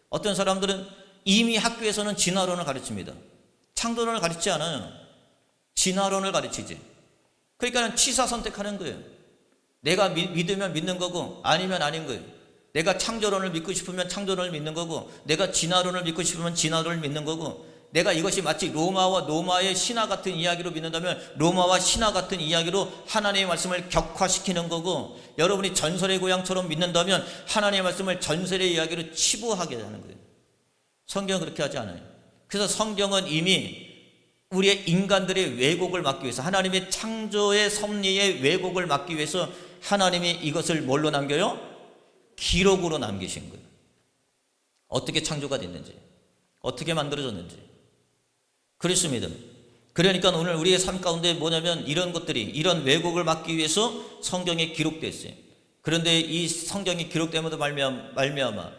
어떤 사람들은 이미 학교에서는 진화론을 가르칩니다. 창조론을 가르치지 않아요. 진화론을 가르치지. 그러니까 취사 선택하는 거예요. 내가 믿으면 믿는 거고 아니면 아닌 거예요. 내가 창조론을 믿고 싶으면 창조론을 믿는 거고, 내가 진화론을 믿고 싶으면 진화론을 믿는 거고, 내가 이것이 마치 로마와 노마의 신화 같은 이야기로 믿는다면 로마와 신화 같은 이야기로 하나님의 말씀을 격화시키는 거고, 여러분이 전설의 고향처럼 믿는다면 하나님의 말씀을 전설의 이야기로 치부하게 하는 거예요. 성경은 그렇게 하지 않아요. 그래서 성경은 이미 우리의 인간들의 왜곡을 막기 위해서, 하나님의 창조의 섭리의 왜곡을 막기 위해서 하나님이 이것을 뭘로 남겨요? 기록으로 남기신 거예요. 어떻게 창조가 됐는지, 어떻게 만들어졌는지. 그렇습니다. 그러니까 오늘 우리의 삶 가운데 뭐냐면 이런 것들이, 이런 왜곡을 막기 위해서 성경에 기록됐어요. 그런데 이 성경이 기록됨에도 말미암아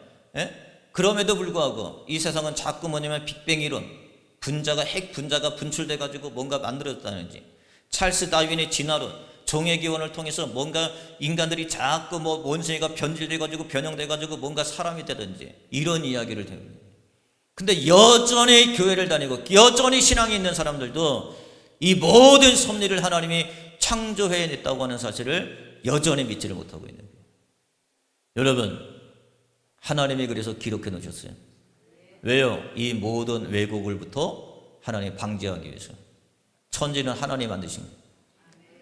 그럼에도 불구하고 이 세상은 자꾸 뭐냐면 빅뱅 이론, 핵 분자가 분출돼 가지고 뭔가 만들어졌다는지, 찰스 다윈의 진화론, 종의 기원을 통해서 뭔가 인간들이 자꾸 원숭이가 변질돼 가지고 변형돼 가지고 뭔가 사람이 되든지, 이런 이야기를 듣는. 근데 여전히 교회를 다니고 여전히 신앙이 있는 사람들도 이 모든 섭리를 하나님이 창조해냈다고 하는 사실을 여전히 믿지를 못하고 있는 거예요. 여러분, 하나님이 그래서 기록해 놓으셨어요. 왜요? 이 모든 왜곡을부터 하나님이 방지하기 위해서. 천지는 하나님이 만드신 거예요.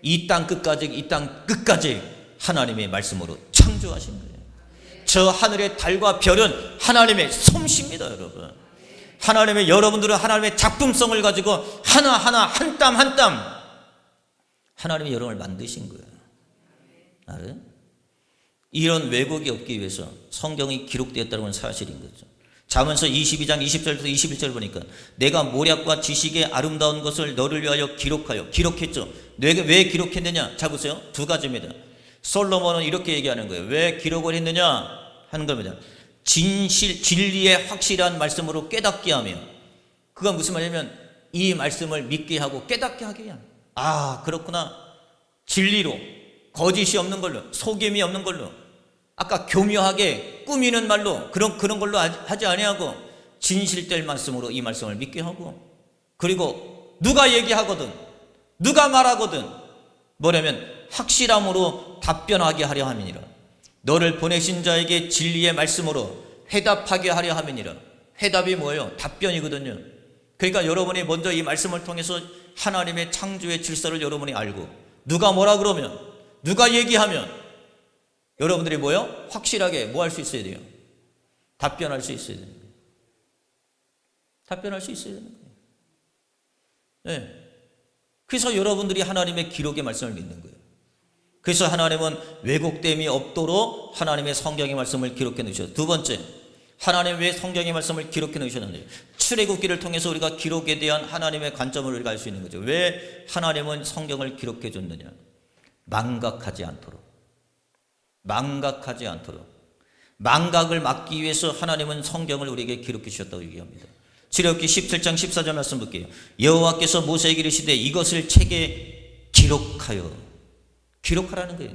이 땅 끝까지 하나님의 말씀으로 창조하신 거예요. 저 하늘의 달과 별은 하나님의 솜씨입니다, 여러분. 여러분들은 하나님의 작품성을 가지고 하나하나 한 땀 한 땀 하나님이 여러분을 만드신 거예요. 알아요? 이런 왜곡이 없기 위해서 성경이 기록되었다는 건 사실인 거죠. 잠언서 22장 20절부터 21절 보니까 내가 모략과 지식의 아름다운 것을 너를 위하여 기록했죠. 왜 기록했느냐? 자 보세요. 두 가지입니다. 솔로몬은 이렇게 얘기하는 거예요. 왜 기록을 했느냐 하는 겁니다. 진리의 확실한 말씀으로 깨닫게 하며, 그건 무슨 말이냐면 이 말씀을 믿게 하고 깨닫게 하게 해야. 아, 그렇구나. 진리로, 거짓이 없는 걸로, 속임이 없는 걸로, 아까 교묘하게 꾸미는 말로 그런 걸로 하지 아니하고 진실될 말씀으로 이 말씀을 믿게 하고, 그리고 누가 얘기하거든 누가 말하거든 뭐냐면 확실함으로 답변하게 하려 함이니라. 너를 보내신 자에게 진리의 말씀으로 회답하게 하려 함이니라. 회답이 뭐예요? 답변이거든요. 그러니까 여러분이 먼저 이 말씀을 통해서 하나님의 창조의 질서를 여러분이 알고, 누가 뭐라 그러면 누가 얘기하면 여러분들이 뭐요? 확실하게 뭐 할 수 있어야 돼요? 답변할 수 있어야 돼요. 답변할 수 있어야 되는 거예요. 네. 그래서 여러분들이 하나님의 기록의 말씀을 믿는 거예요. 그래서 하나님은 왜곡됨이 없도록 하나님의 성경의 말씀을 기록해 놓으셨어요. 두 번째, 하나님 왜 성경의 말씀을 기록해 놓으셨는지, 출애굽기를 통해서 우리가 기록에 대한 하나님의 관점을 우리가 알 수 있는 거죠. 왜 하나님은 성경을 기록해 줬느냐? 망각하지 않도록. 망각하지 않도록. 망각을 막기 위해서 하나님은 성경을 우리에게 기록해 주셨다고 얘기합니다. 출애굽기 17장 14절 말씀 볼게요. 여호와께서 모세에게 이르시되 이것을 책에 기록하라는 거예요.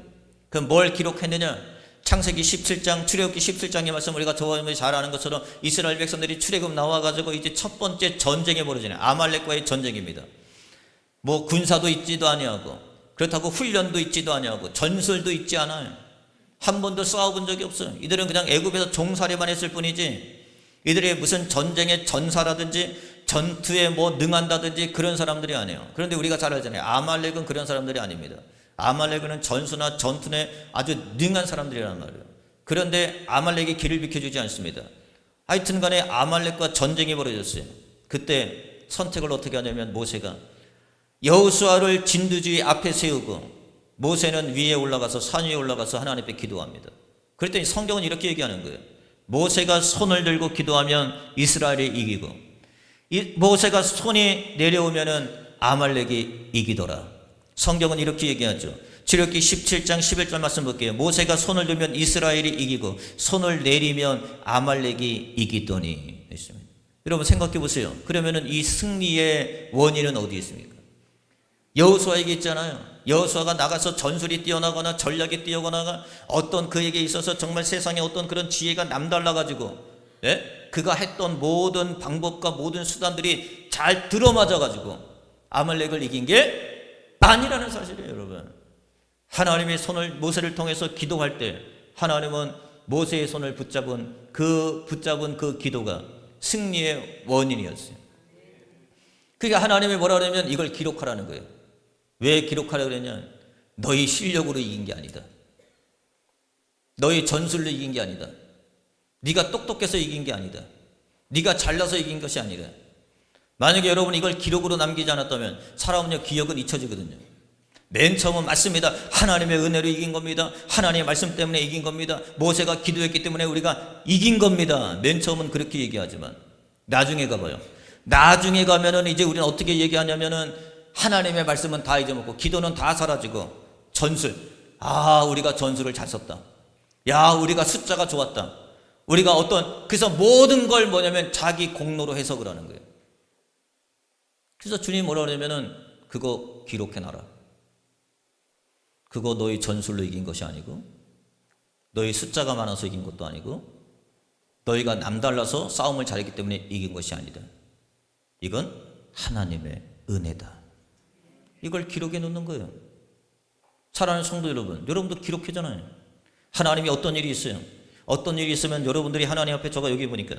그럼 뭘 기록했느냐? 창세기 17장, 출애굽기 17장의 말씀 우리가 저번에 잘 아는 것처럼 이스라엘 백성들이 출애굽 나와가지고 이제 첫 번째 전쟁이 벌어지네. 아말렉과의 전쟁입니다. 뭐 군사도 있지도 아니하고 그렇다고 훈련도 있지도 아니하고 전술도 있지 않아요. 한 번도 싸워본 적이 없어요. 이들은 그냥 애굽에서 종살이만 했을 뿐이지 이들이 무슨 전쟁의 전사라든지 전투에 뭐 능한다든지 그런 사람들이 아니에요. 그런데 우리가 잘 알잖아요. 아말렉은 그런 사람들이 아닙니다. 아말렉은 전수나 전투에 아주 능한 사람들이란 말이에요. 그런데 아말렉이 길을 비켜주지 않습니다. 하여튼 간에 아말렉과 전쟁이 벌어졌어요. 그때 선택을 어떻게 하냐면 모세가 여호수아를 진두지휘 앞에 세우고 모세는 위에 올라가서 산 위에 올라가서 하나님 앞에 기도합니다. 그랬더니 성경은 이렇게 얘기하는 거예요. 모세가 손을 들고 기도하면 이스라엘이 이기고 모세가 손이 내려오면은 아말렉이 이기더라. 성경은 이렇게 얘기하죠. 출애굽기 17장 11절 말씀 볼게요. 모세가 손을 들면 이스라엘이 이기고 손을 내리면 아말렉이 이기더니 했습니다. 여러분 생각해 보세요. 그러면은 이 승리의 원인은 어디 있습니까? 여호수아에게 있잖아요. 여호수아가 나가서 전술이 뛰어나거나 전략이 뛰어나거나 어떤 그에게 있어서 정말 세상에 어떤 그런 지혜가 남달라가지고 그가 했던 모든 방법과 모든 수단들이 잘 들어맞아가지고 아말렉을 이긴 게 아니라는 사실이에요. 여러분, 하나님의 손을 모세를 통해서 기도할 때 하나님은 모세의 손을 붙잡은 그 기도가 승리의 원인이었어요. 그러니까 하나님이 뭐라 그러면 이걸 기록하라는 거예요. 왜 기록하라고 그러냐면 너희 실력으로 이긴 게 아니다. 너희 전술로 이긴 게 아니다. 네가 똑똑해서 이긴 게 아니다. 네가 잘나서 이긴 것이 아니라 만약에 여러분이 이걸 기록으로 남기지 않았다면 사람은요 기억은 잊혀지거든요. 맨 처음은 맞습니다. 하나님의 은혜로 이긴 겁니다. 하나님의 말씀 때문에 이긴 겁니다. 모세가 기도했기 때문에 우리가 이긴 겁니다. 맨 처음은 그렇게 얘기하지만 나중에 가봐요. 나중에 가면은 이제 우리는 어떻게 얘기하냐면은 하나님의 말씀은 다 잊어먹고 기도는 다 사라지고 전술, 우리가 전술을 잘 썼다. 야, 우리가 숫자가 좋았다. 우리가 그래서 모든 걸 뭐냐면 자기 공로로 해석을 하는 거예요. 그래서 주님이 뭐라 그러냐면은 그거 기록해놔라. 그거 너희 전술로 이긴 것이 아니고 너희 숫자가 많아서 이긴 것도 아니고 너희가 남달라서 싸움을 잘했기 때문에 이긴 것이 아니다. 이건 하나님의 은혜다. 이걸 기록해 놓는 거예요. 사랑하는 성도 여러분도 기록하잖아요. 하나님이 어떤 일이 있어요. 어떤 일이 있으면 여러분들이 하나님 앞에 제가 여기 보니까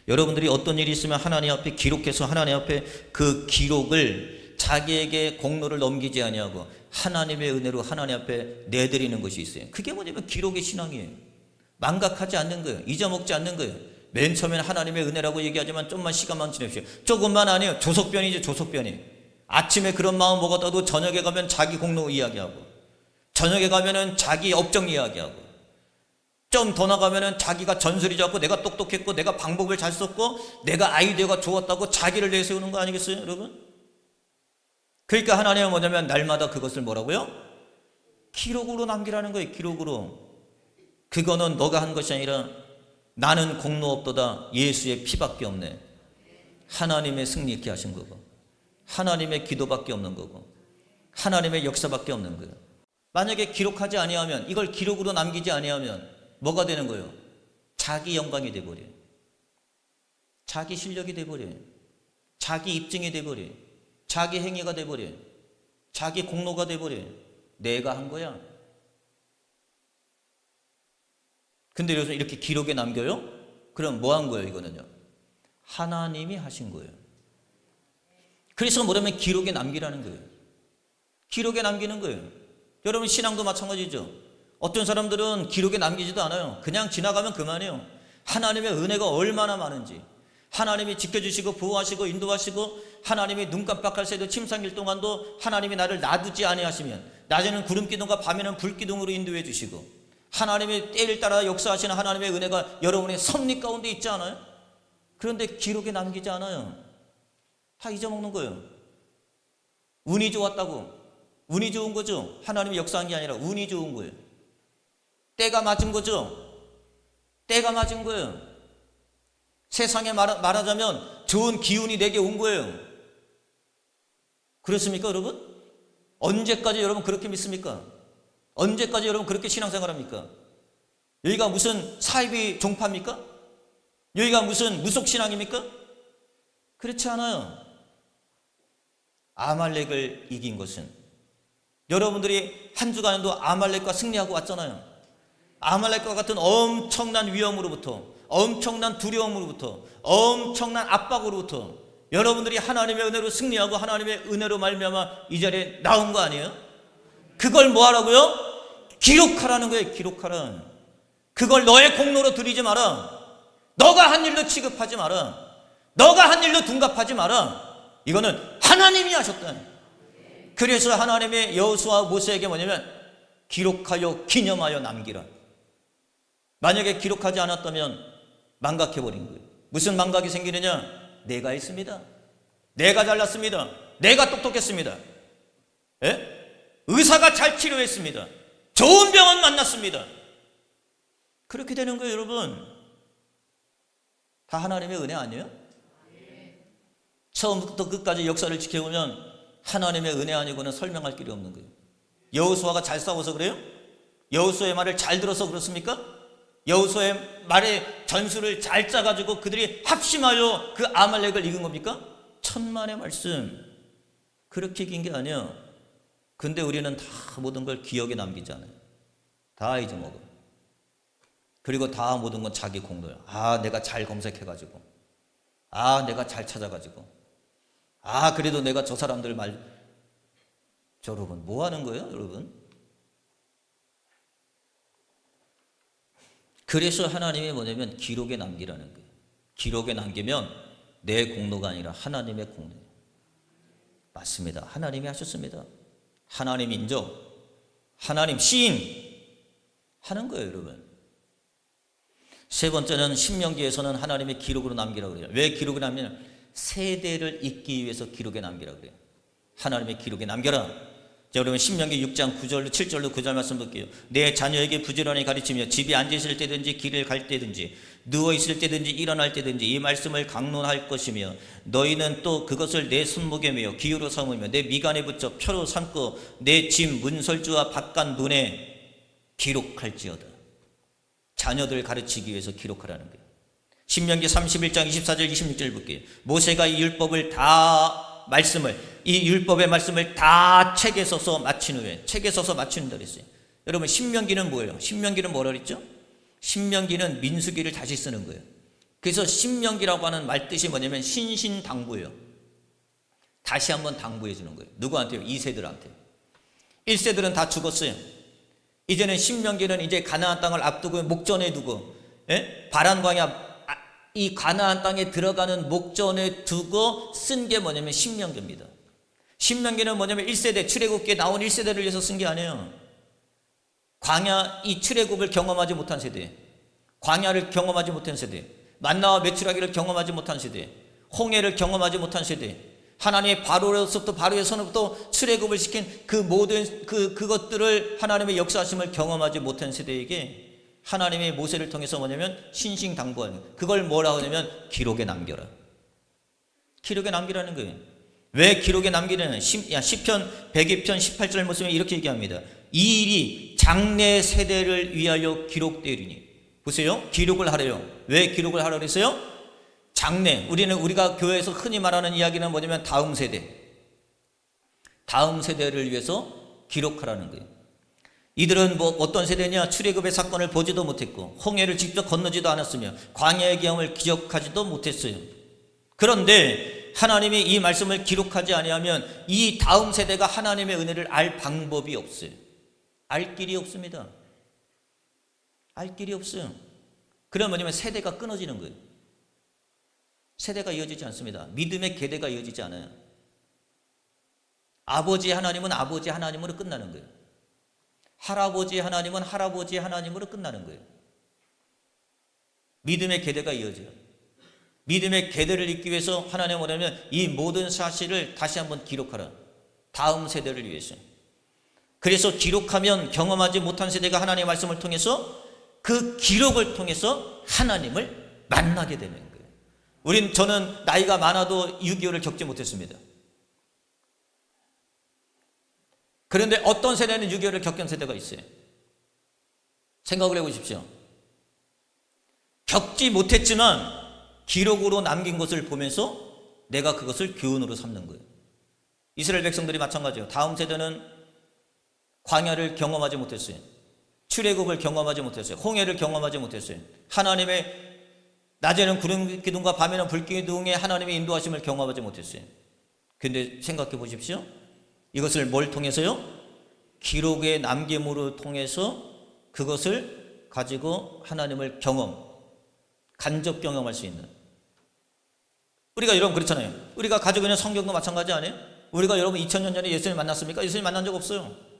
여러분들이 어떤 일이 있으면 하나님 앞에 기록해서 하나님 앞에 그 기록을 자기에게 공로를 넘기지 아니하고 하나님의 은혜로 하나님 앞에 내드리는 것이 있어요. 그게 뭐냐면 기록의 신앙이에요. 망각하지 않는 거예요. 잊어먹지 않는 거예요. 맨 처음에는 하나님의 은혜라고 얘기하지만 좀만 시간만 지냅시오. 조금만 아니에요. 조석변이죠. 조석변이. 아침에 그런 마음 먹었다도 저녁에 가면 자기 공로 이야기하고 저녁에 가면은 자기 업적 이야기하고 좀 더 나가면은 자기가 전술이 좋고 내가 똑똑했고 내가 방법을 잘 썼고 내가 아이디어가 좋았다고 자기를 내세우는 거 아니겠어요, 여러분? 그러니까 하나님은 뭐냐면 날마다 그것을 뭐라고요? 기록으로 남기라는 거예요. 기록으로. 그거는 너가 한 것이 아니라 나는 공로 없도다. 예수의 피밖에 없네. 하나님의 승리 있게 하신 거고 하나님의 기도밖에 없는 거고 하나님의 역사밖에 없는 거예요. 만약에 기록하지 아니하면 이걸 기록으로 남기지 아니하면 뭐가 되는 거예요? 자기 영광이 돼버려요. 자기 실력이 돼버려요. 자기 입증이 돼버려요. 자기 행위가 돼버려요. 자기 공로가 돼버려요. 내가 한 거야. 근데 요즘 이렇게 기록에 남겨요? 그럼 뭐 한 거예요, 이거는요? 하나님이 하신 거예요. 그래서 뭐냐면 기록에 남기라는 거예요. 기록에 남기는 거예요. 여러분 신앙도 마찬가지죠. 어떤 사람들은 기록에 남기지도 않아요. 그냥 지나가면 그만이에요. 하나님의 은혜가 얼마나 많은지, 하나님이 지켜주시고 보호하시고 인도하시고, 하나님이 눈 깜빡할 새도 침상일 동안도 하나님이 나를 놔두지 아니하시면 낮에는 구름기둥과 밤에는 불기둥으로 인도해 주시고, 하나님의 때를 따라 역사하시는 하나님의 은혜가 여러분의 섭리 가운데 있지 않아요? 그런데 기록에 남기지 않아요. 다 잊어먹는 거예요. 운이 좋았다고, 운이 좋은 거죠. 하나님이 역사한 게 아니라 운이 좋은 거예요. 때가 맞은 거죠. 때가 맞은 거예요. 세상에 말하자면 좋은 기운이 내게 온 거예요. 그렇습니까, 여러분? 언제까지 여러분 그렇게 믿습니까? 언제까지 여러분 그렇게 신앙생활합니까? 여기가 무슨 사이비 종파입니까? 여기가 무슨 무속신앙입니까? 그렇지 않아요. 아말렉을 이긴 것은, 여러분들이 한 주간도 아말렉과 승리하고 왔잖아요. 아말렉과 같은 엄청난 위험으로부터, 엄청난 두려움으로부터, 엄청난 압박으로부터 여러분들이 하나님의 은혜로 승리하고 하나님의 은혜로 말미암아 이 자리에 나온 거 아니에요? 그걸 뭐 하라고요? 기록하라는 거예요. 기록하라. 그걸 너의 공로로 드리지 마라. 너가 한 일로 취급하지 마라. 너가 한 일로 둔갑하지 마라. 이거는 하나님이 하셨다. 그래서 하나님의 여호수아 모세에게 뭐냐면 기록하여 기념하여 남기라. 만약에 기록하지 않았다면 망각해버린 거예요. 무슨 망각이 생기느냐? 내가 했습니다. 내가 잘났습니다. 내가 똑똑했습니다. 예? 의사가 잘 치료했습니다. 좋은 병원 만났습니다. 그렇게 되는 거예요, 여러분. 다 하나님의 은혜 아니에요? 처음부터 끝까지 역사를 지켜보면 하나님의 은혜 아니고는 설명할 길이 없는 거예요. 여호수아가 잘 싸워서 그래요? 여호수아의 말을 잘 들어서 그렇습니까? 여호수아의 말의 전술을 잘 짜가지고 그들이 합심하여 그 아말렉을 이긴 겁니까? 천만의 말씀. 그렇게 이긴 게 아니에요. 근데 우리는 다 모든 걸 기억에 남기잖아요. 다 잊어먹어. 그리고 다 모든 건 자기 공로야. 아, 내가 잘 검색해가지고, 아, 내가 잘 찾아가지고, 아, 그래도 내가 저 사람들 여러분 뭐 하는 거예요, 여러분? 그래서 하나님이 뭐냐면 기록에 남기라는 거예요. 기록에 남기면 내 공로가 아니라 하나님의 공로예요. 맞습니다. 하나님이 하셨습니다. 하나님 인정, 하나님 시인 하는 거예요, 여러분. 세 번째는 신명기에서는 하나님의 기록으로 남기라고 그래요. 왜 기록에 남기냐면 세대를 잇기 위해서 기록에 남기라고 그래요. 하나님의 기록에 남겨라. 자, 여러분 신명기 6장 9절로 7절로 9절 말씀 볼게요. 내 자녀에게 부지런히 가르치며 집에 앉아 있을 때든지 길을 갈 때든지 누워 있을 때든지 일어날 때든지 이 말씀을 강론할 것이며 너희는 또 그것을 내 손목에 매어 기호로 삼으며 내 미간에 붙여 표로 삼고 내 집 문설주와 바깥 문에 기록할지어다. 자녀들 가르치기 위해서 기록하라는 거예요. 신명기 31장 24절 26절 볼게요. 모세가 이 율법을 다 말씀을, 이 율법의 말씀을 다 책에 써서 마친 후에, 책에 써서 마친다 그랬어요. 여러분 신명기는 뭐예요? 신명기는 뭐라 그랬죠? 신명기는 민수기를 다시 쓰는 거예요. 그래서 신명기라고 하는 말 뜻이 뭐냐면 신신당부예요. 다시 한번 당부해 주는 거예요. 누구한테요? 2세들한테. 1세들은 다 죽었어요. 이제는 신명기는 이제 가나안 땅을 앞두고 목전에 두고, 바란 광야 이 가나안 땅에 들어가는 목전에 두고 쓴 게 뭐냐면 신명기입니다. 신명기는 뭐냐면 1세대 출애굽기에 나온 1세대를 위해서 쓴 게 아니에요. 광야 이 출애굽을 경험하지 못한 세대, 광야를 경험하지 못한 세대, 만나와 메추라기를 경험하지 못한 세대, 홍해를 경험하지 못한 세대, 하나님의 바로로서부터 바로의 손으로부터 출애굽을 시킨 그 모든 그것들을 하나님의 역사하심을 경험하지 못한 세대에게 하나님의 모세를 통해서 뭐냐면 신신당부하는, 그걸 뭐라고 하냐면 기록에 남겨라. 기록에 남기라는 거예요. 왜 기록에 남기냐면 시편 102편 18절 말씀에 이렇게 얘기합니다. 이 일이 장래 세대를 위하여 기록되리니. 보세요. 기록을 하래요. 왜 기록을 하라고 그랬어요? 장래. 우리가 교회에서 흔히 말하는 이야기는 뭐냐면 다음 세대. 다음 세대를 위해서 기록하라는 거예요. 이들은 뭐 어떤 세대냐? 출애굽의 사건을 보지도 못했고 홍해를 직접 건너지도 않았으며 광야의 경험을 기억하지도 못했어요. 그런데 하나님이 이 말씀을 기록하지 아니하면 이 다음 세대가 하나님의 은혜를 알 방법이 없어요. 알 길이 없습니다. 알 길이 없어요. 그러면 뭐냐면 세대가 끊어지는 거예요. 세대가 이어지지 않습니다. 믿음의 계대가 이어지지 않아요. 아버지 하나님은 아버지 하나님으로 끝나는 거예요. 할아버지 하나님은 할아버지 하나님으로 끝나는 거예요. 믿음의 계대가 이어져요. 믿음의 계대를 잇기 위해서 하나님은 뭐냐면 이 모든 사실을 다시 한번 기록하라. 다음 세대를 위해서. 그래서 기록하면 경험하지 못한 세대가 하나님의 말씀을 통해서 그 기록을 통해서 하나님을 만나게 되는 거예요. 저는 나이가 많아도 6.25를 겪지 못했습니다. 그런데 어떤 세대는 6.25를 겪은 세대가 있어요. 생각을 해보십시오. 겪지 못했지만 기록으로 남긴 것을 보면서 내가 그것을 교훈으로 삼는 거예요. 이스라엘 백성들이 마찬가지예요. 다음 세대는 광야를 경험하지 못했어요. 출애굽을 경험하지 못했어요. 홍해를 경험하지 못했어요. 하나님의 낮에는 구름 기둥과 밤에는 불 기둥의 하나님의 인도하심을 경험하지 못했어요. 근데 생각해 보십시오. 이것을 뭘 통해서요? 기록의 남김으로 통해서 그것을 가지고 하나님을 간접 경험할 수 있는. 우리가 여러분 그렇잖아요. 우리가 가지고 있는 성경도 마찬가지 아니에요? 우리가 여러분 2000년 전에 예수님 만났습니까? 예수님 만난 적 없어요.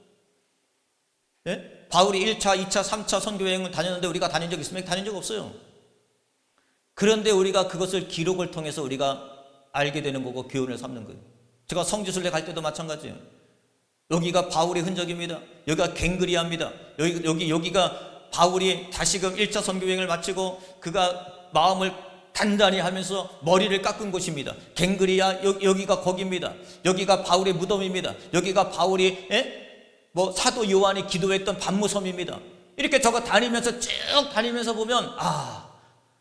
예? 바울이 1차, 2차, 3차 선교여행을 다녔는데 우리가 다닌 적 있습니까? 다닌 적 없어요. 그런데 우리가 그것을 기록을 통해서 우리가 알게 되는 거고 교훈을 삼는 거예요. 제가 성지순례 갈 때도 마찬가지예요. 여기가 바울의 흔적입니다. 여기가 갱그리아입니다. 여기가 바울이 다시금 1차 선교여행을 마치고 그가 마음을 단단히 하면서 머리를 깎은 곳입니다. 갱그리아 여기가 거기입니다. 여기가 바울의 무덤입니다. 여기가 바울이 사도 요한이 기도했던 반모섬입니다. 이렇게 저거 다니면서 쭉 다니면서 보면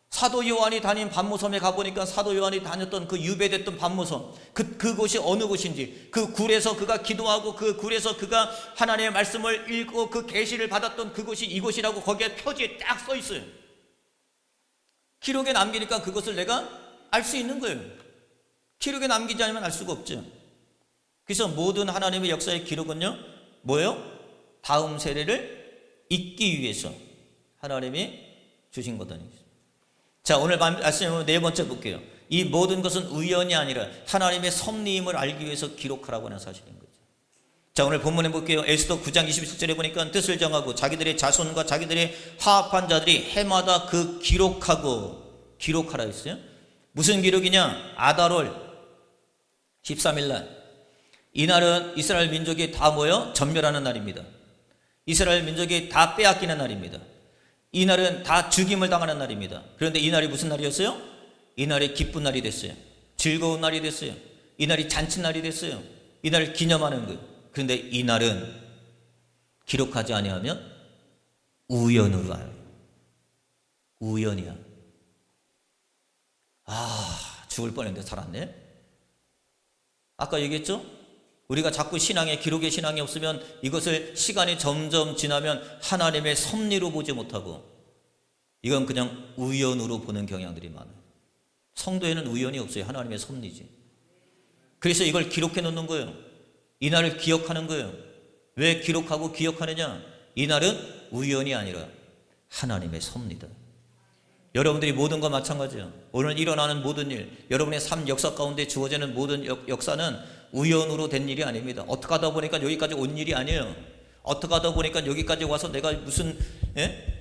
사도 요한이 다닌 반모섬에 가보니까 사도 요한이 다녔던 그 유배됐던 반모섬 그곳이 어느 곳인지, 그 굴에서 그가 기도하고 그 굴에서 그가 하나님의 말씀을 읽고 그 계시를 받았던 그곳이 이곳이라고 거기에 표지에 딱 써 있어요. 기록에 남기니까 그것을 내가 알 수 있는 거예요. 기록에 남기지 않으면 알 수가 없죠. 그래서 모든 하나님의 역사의 기록은요 뭐예요? 다음 세대를 잇기 위해서 하나님이 주신 거다니. 자, 오늘 말씀 네 번째 볼게요. 이 모든 것은 우연이 아니라 하나님의 섭리임을 알기 위해서 기록하라고 하는 사실인 거죠. 자, 오늘 본문에 볼게요. 에스더 9장 27절에 보니까 뜻을 정하고 자기들의 자손과 자기들의 화합한 자들이 해마다 그 기록하라 했어요. 무슨 기록이냐? 아달월 13일 날. 이날은 이스라엘 민족이 다 모여 전멸하는 날입니다. 이스라엘 민족이 다 빼앗기는 날입니다. 이날은 다 죽임을 당하는 날입니다. 그런데 이날이 무슨 날이었어요? 이날이 기쁜 날이 됐어요. 즐거운 날이 됐어요. 이날이 잔치날이 됐어요. 이날을 기념하는 거예요. 그런데 이날은 기록하지 아니하면 우연으로 알아요. 우연이야. 죽을 뻔했는데 살았네. 아까 얘기했죠? 우리가 자꾸 기록의 신앙이 없으면 이것을 시간이 점점 지나면 하나님의 섭리로 보지 못하고 이건 그냥 우연으로 보는 경향들이 많아요. 성도에는 우연이 없어요. 하나님의 섭리지. 그래서 이걸 기록해 놓는 거예요. 이날을 기억하는 거예요. 왜 기록하고 기억하느냐? 이날은 우연이 아니라 하나님의 섭리다. 여러분들이 모든 것 마찬가지예요. 오늘 일어나는 모든 일, 여러분의 삶 역사 가운데 주어지는 모든 역사는 우연으로 된 일이 아닙니다. 어떻게 하다 보니까 여기까지 온 일이 아니에요. 어떻게 하다 보니까 여기까지 와서 내가 무슨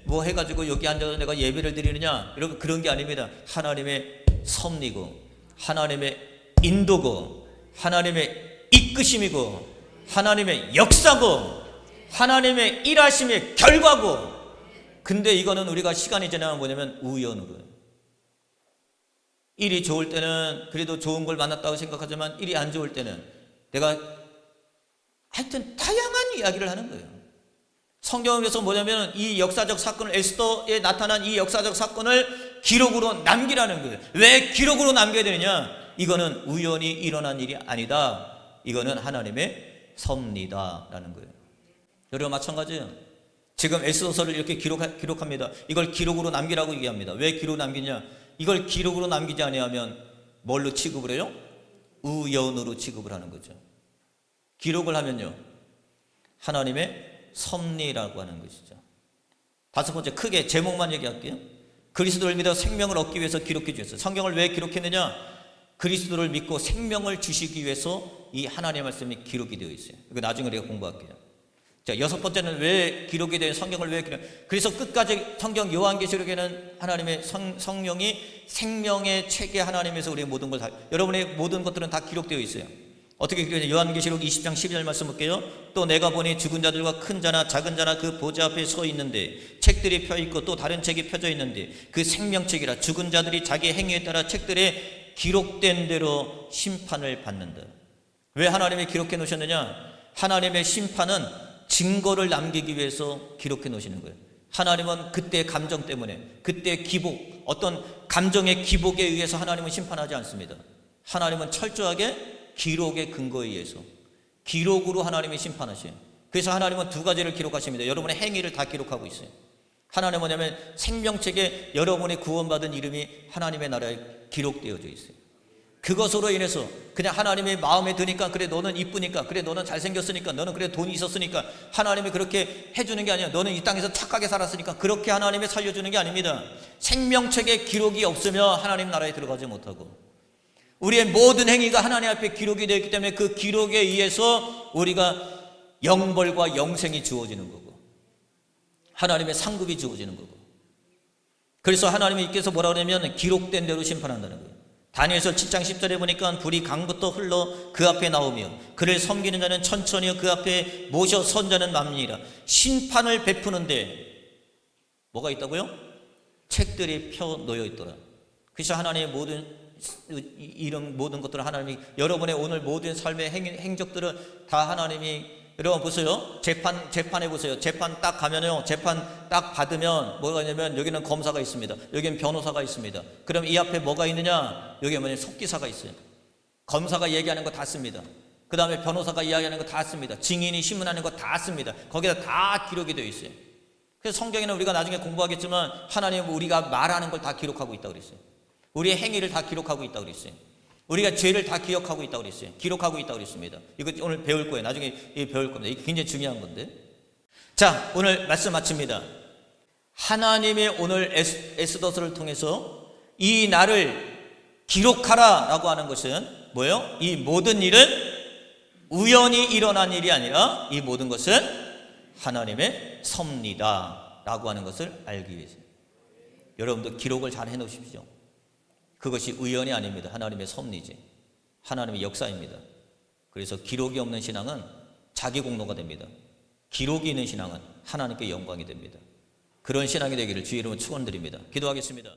뭐 해가지고 여기 앉아서 내가 예배를 드리느냐, 여러분 그런 게 아닙니다. 하나님의 섭리고 하나님의 인도고 하나님의 이끄심이고 하나님의 역사고 하나님의 일하심의 결과고. 근데 이거는 우리가 시간이 지나면 뭐냐면 우연으로요. 일이 좋을 때는 그래도 좋은 걸 만났다고 생각하지만 일이 안 좋을 때는 내가 하여튼 다양한 이야기를 하는 거예요. 성경에서 뭐냐면 이 역사적 사건을, 에스더에 나타난 이 역사적 사건을 기록으로 남기라는 거예요. 왜 기록으로 남겨야 되느냐? 이거는 우연히 일어난 일이 아니다. 이거는 하나님의 섭리다라는 거예요. 여러분 마찬가지예요. 지금 에스더서를 이렇게 기록합니다. 이걸 기록으로 남기라고 얘기합니다. 왜 기록 남기냐? 이걸 기록으로 남기지 아니하면 뭘로 취급을 해요? 우연으로 취급을 하는 거죠. 기록을 하면요, 하나님의 섭리라고 하는 것이죠. 다섯 번째, 크게 제목만 얘기할게요. 그리스도를 믿어 생명을 얻기 위해서 기록해 주셨어요. 성경을 왜 기록했느냐? 그리스도를 믿고 생명을 주시기 위해서 이 하나님의 말씀이 기록이 되어 있어요. 이거 나중에 우리가 공부할게요. 자, 여섯 번째는 왜 기록이 된 성경을 왜 기록? 그래서 끝까지 성경 요한계시록에는 하나님의 성령이 생명의 책에 하나님에서 우리의 모든 걸 다, 여러분의 모든 것들은 다 기록되어 있어요. 어떻게 기록되냐? 요한계시록 20장 12절 말씀 볼게요. 또 내가 보니 죽은 자들과 큰 자나 작은 자나 그 보좌 앞에 서 있는데 책들이 펴 있고 또 다른 책이 펴져 있는데 그 생명책이라 죽은 자들이 자기 행위에 따라 책들에 기록된 대로 심판을 받는다. 왜 하나님이 기록해 놓으셨느냐? 하나님의 심판은 증거를 남기기 위해서 기록해 놓으시는 거예요. 하나님은 그때의 감정 때문에, 그때의 기복, 어떤 감정의 기복에 의해서 하나님은 심판하지 않습니다. 하나님은 철저하게 기록의 근거에 의해서 기록으로 하나님이 심판하셔요. 그래서 하나님은 두 가지를 기록하십니다. 여러분의 행위를 다 기록하고 있어요. 하나님은 뭐냐면 생명책에 여러분의 구원받은 이름이 하나님의 나라에 기록되어져 있어요. 그것으로 인해서 그냥 하나님의 마음에 드니까, 그래 너는 이쁘니까, 그래 너는 잘생겼으니까, 너는 그래 돈이 있었으니까 하나님이 그렇게 해주는 게 아니야. 너는 이 땅에서 착하게 살았으니까 그렇게 하나님이 살려주는 게 아닙니다. 생명책에 기록이 없으면 하나님 나라에 들어가지 못하고, 우리의 모든 행위가 하나님 앞에 기록이 되어 있기 때문에 그 기록에 의해서 우리가 영벌과 영생이 주어지는 거고 하나님의 상급이 주어지는 거고, 그래서 하나님이 이께서 뭐라 그러냐면 기록된 대로 심판한다는 거예요. 다니엘서 7장 10절에 보니까 불이 강부터 흘러 그 앞에 나오며 그를 섬기는 자는 천천히 그 앞에 모셔 선 자는 만민이라. 심판을 베푸는데 뭐가 있다고요? 책들이 펴 놓여 있더라. 그래서 하나님의 모든 이런 모든 것들을 하나님이, 여러분의 오늘 모든 삶의 행적들을 다 하나님이, 여러분 보세요. 재판해 보세요. 재판 딱 가면요, 재판 딱 받으면 뭐가 있냐면 여기는 검사가 있습니다. 여기는 변호사가 있습니다. 그럼 이 앞에 뭐가 있느냐? 여기 뭐냐? 속기사가 있어요. 검사가 얘기하는 거 다 씁니다. 그 다음에 변호사가 이야기하는 거 다 씁니다. 증인이 신문하는 거 다 씁니다. 거기다 다 기록이 되어 있어요. 그래서 성경에는 우리가 나중에 공부하겠지만 하나님은 우리가 말하는 걸 다 기록하고 있다고 그랬어요. 우리의 행위를 다 기록하고 있다고 그랬어요. 우리가 죄를 다 기억하고 있다고 그랬어요. 기록하고 있다고 그랬습니다. 이거 오늘 배울 거예요. 나중에 배울 겁니다. 이게 굉장히 중요한 건데. 자, 오늘 말씀 마칩니다. 하나님의 오늘 에스더서를 통해서 이 날을 기록하라 라고 하는 것은 뭐예요? 이 모든 일은 우연히 일어난 일이 아니라 이 모든 것은 하나님의 섭리다 라고 하는 것을 알기 위해서. 여러분도 기록을 잘 해놓으십시오. 그것이 우연이 아닙니다. 하나님의 섭리지, 하나님의 역사입니다. 그래서 기록이 없는 신앙은 자기 공로가 됩니다. 기록이 있는 신앙은 하나님께 영광이 됩니다. 그런 신앙이 되기를 주의 이름으로 축원드립니다. 기도하겠습니다.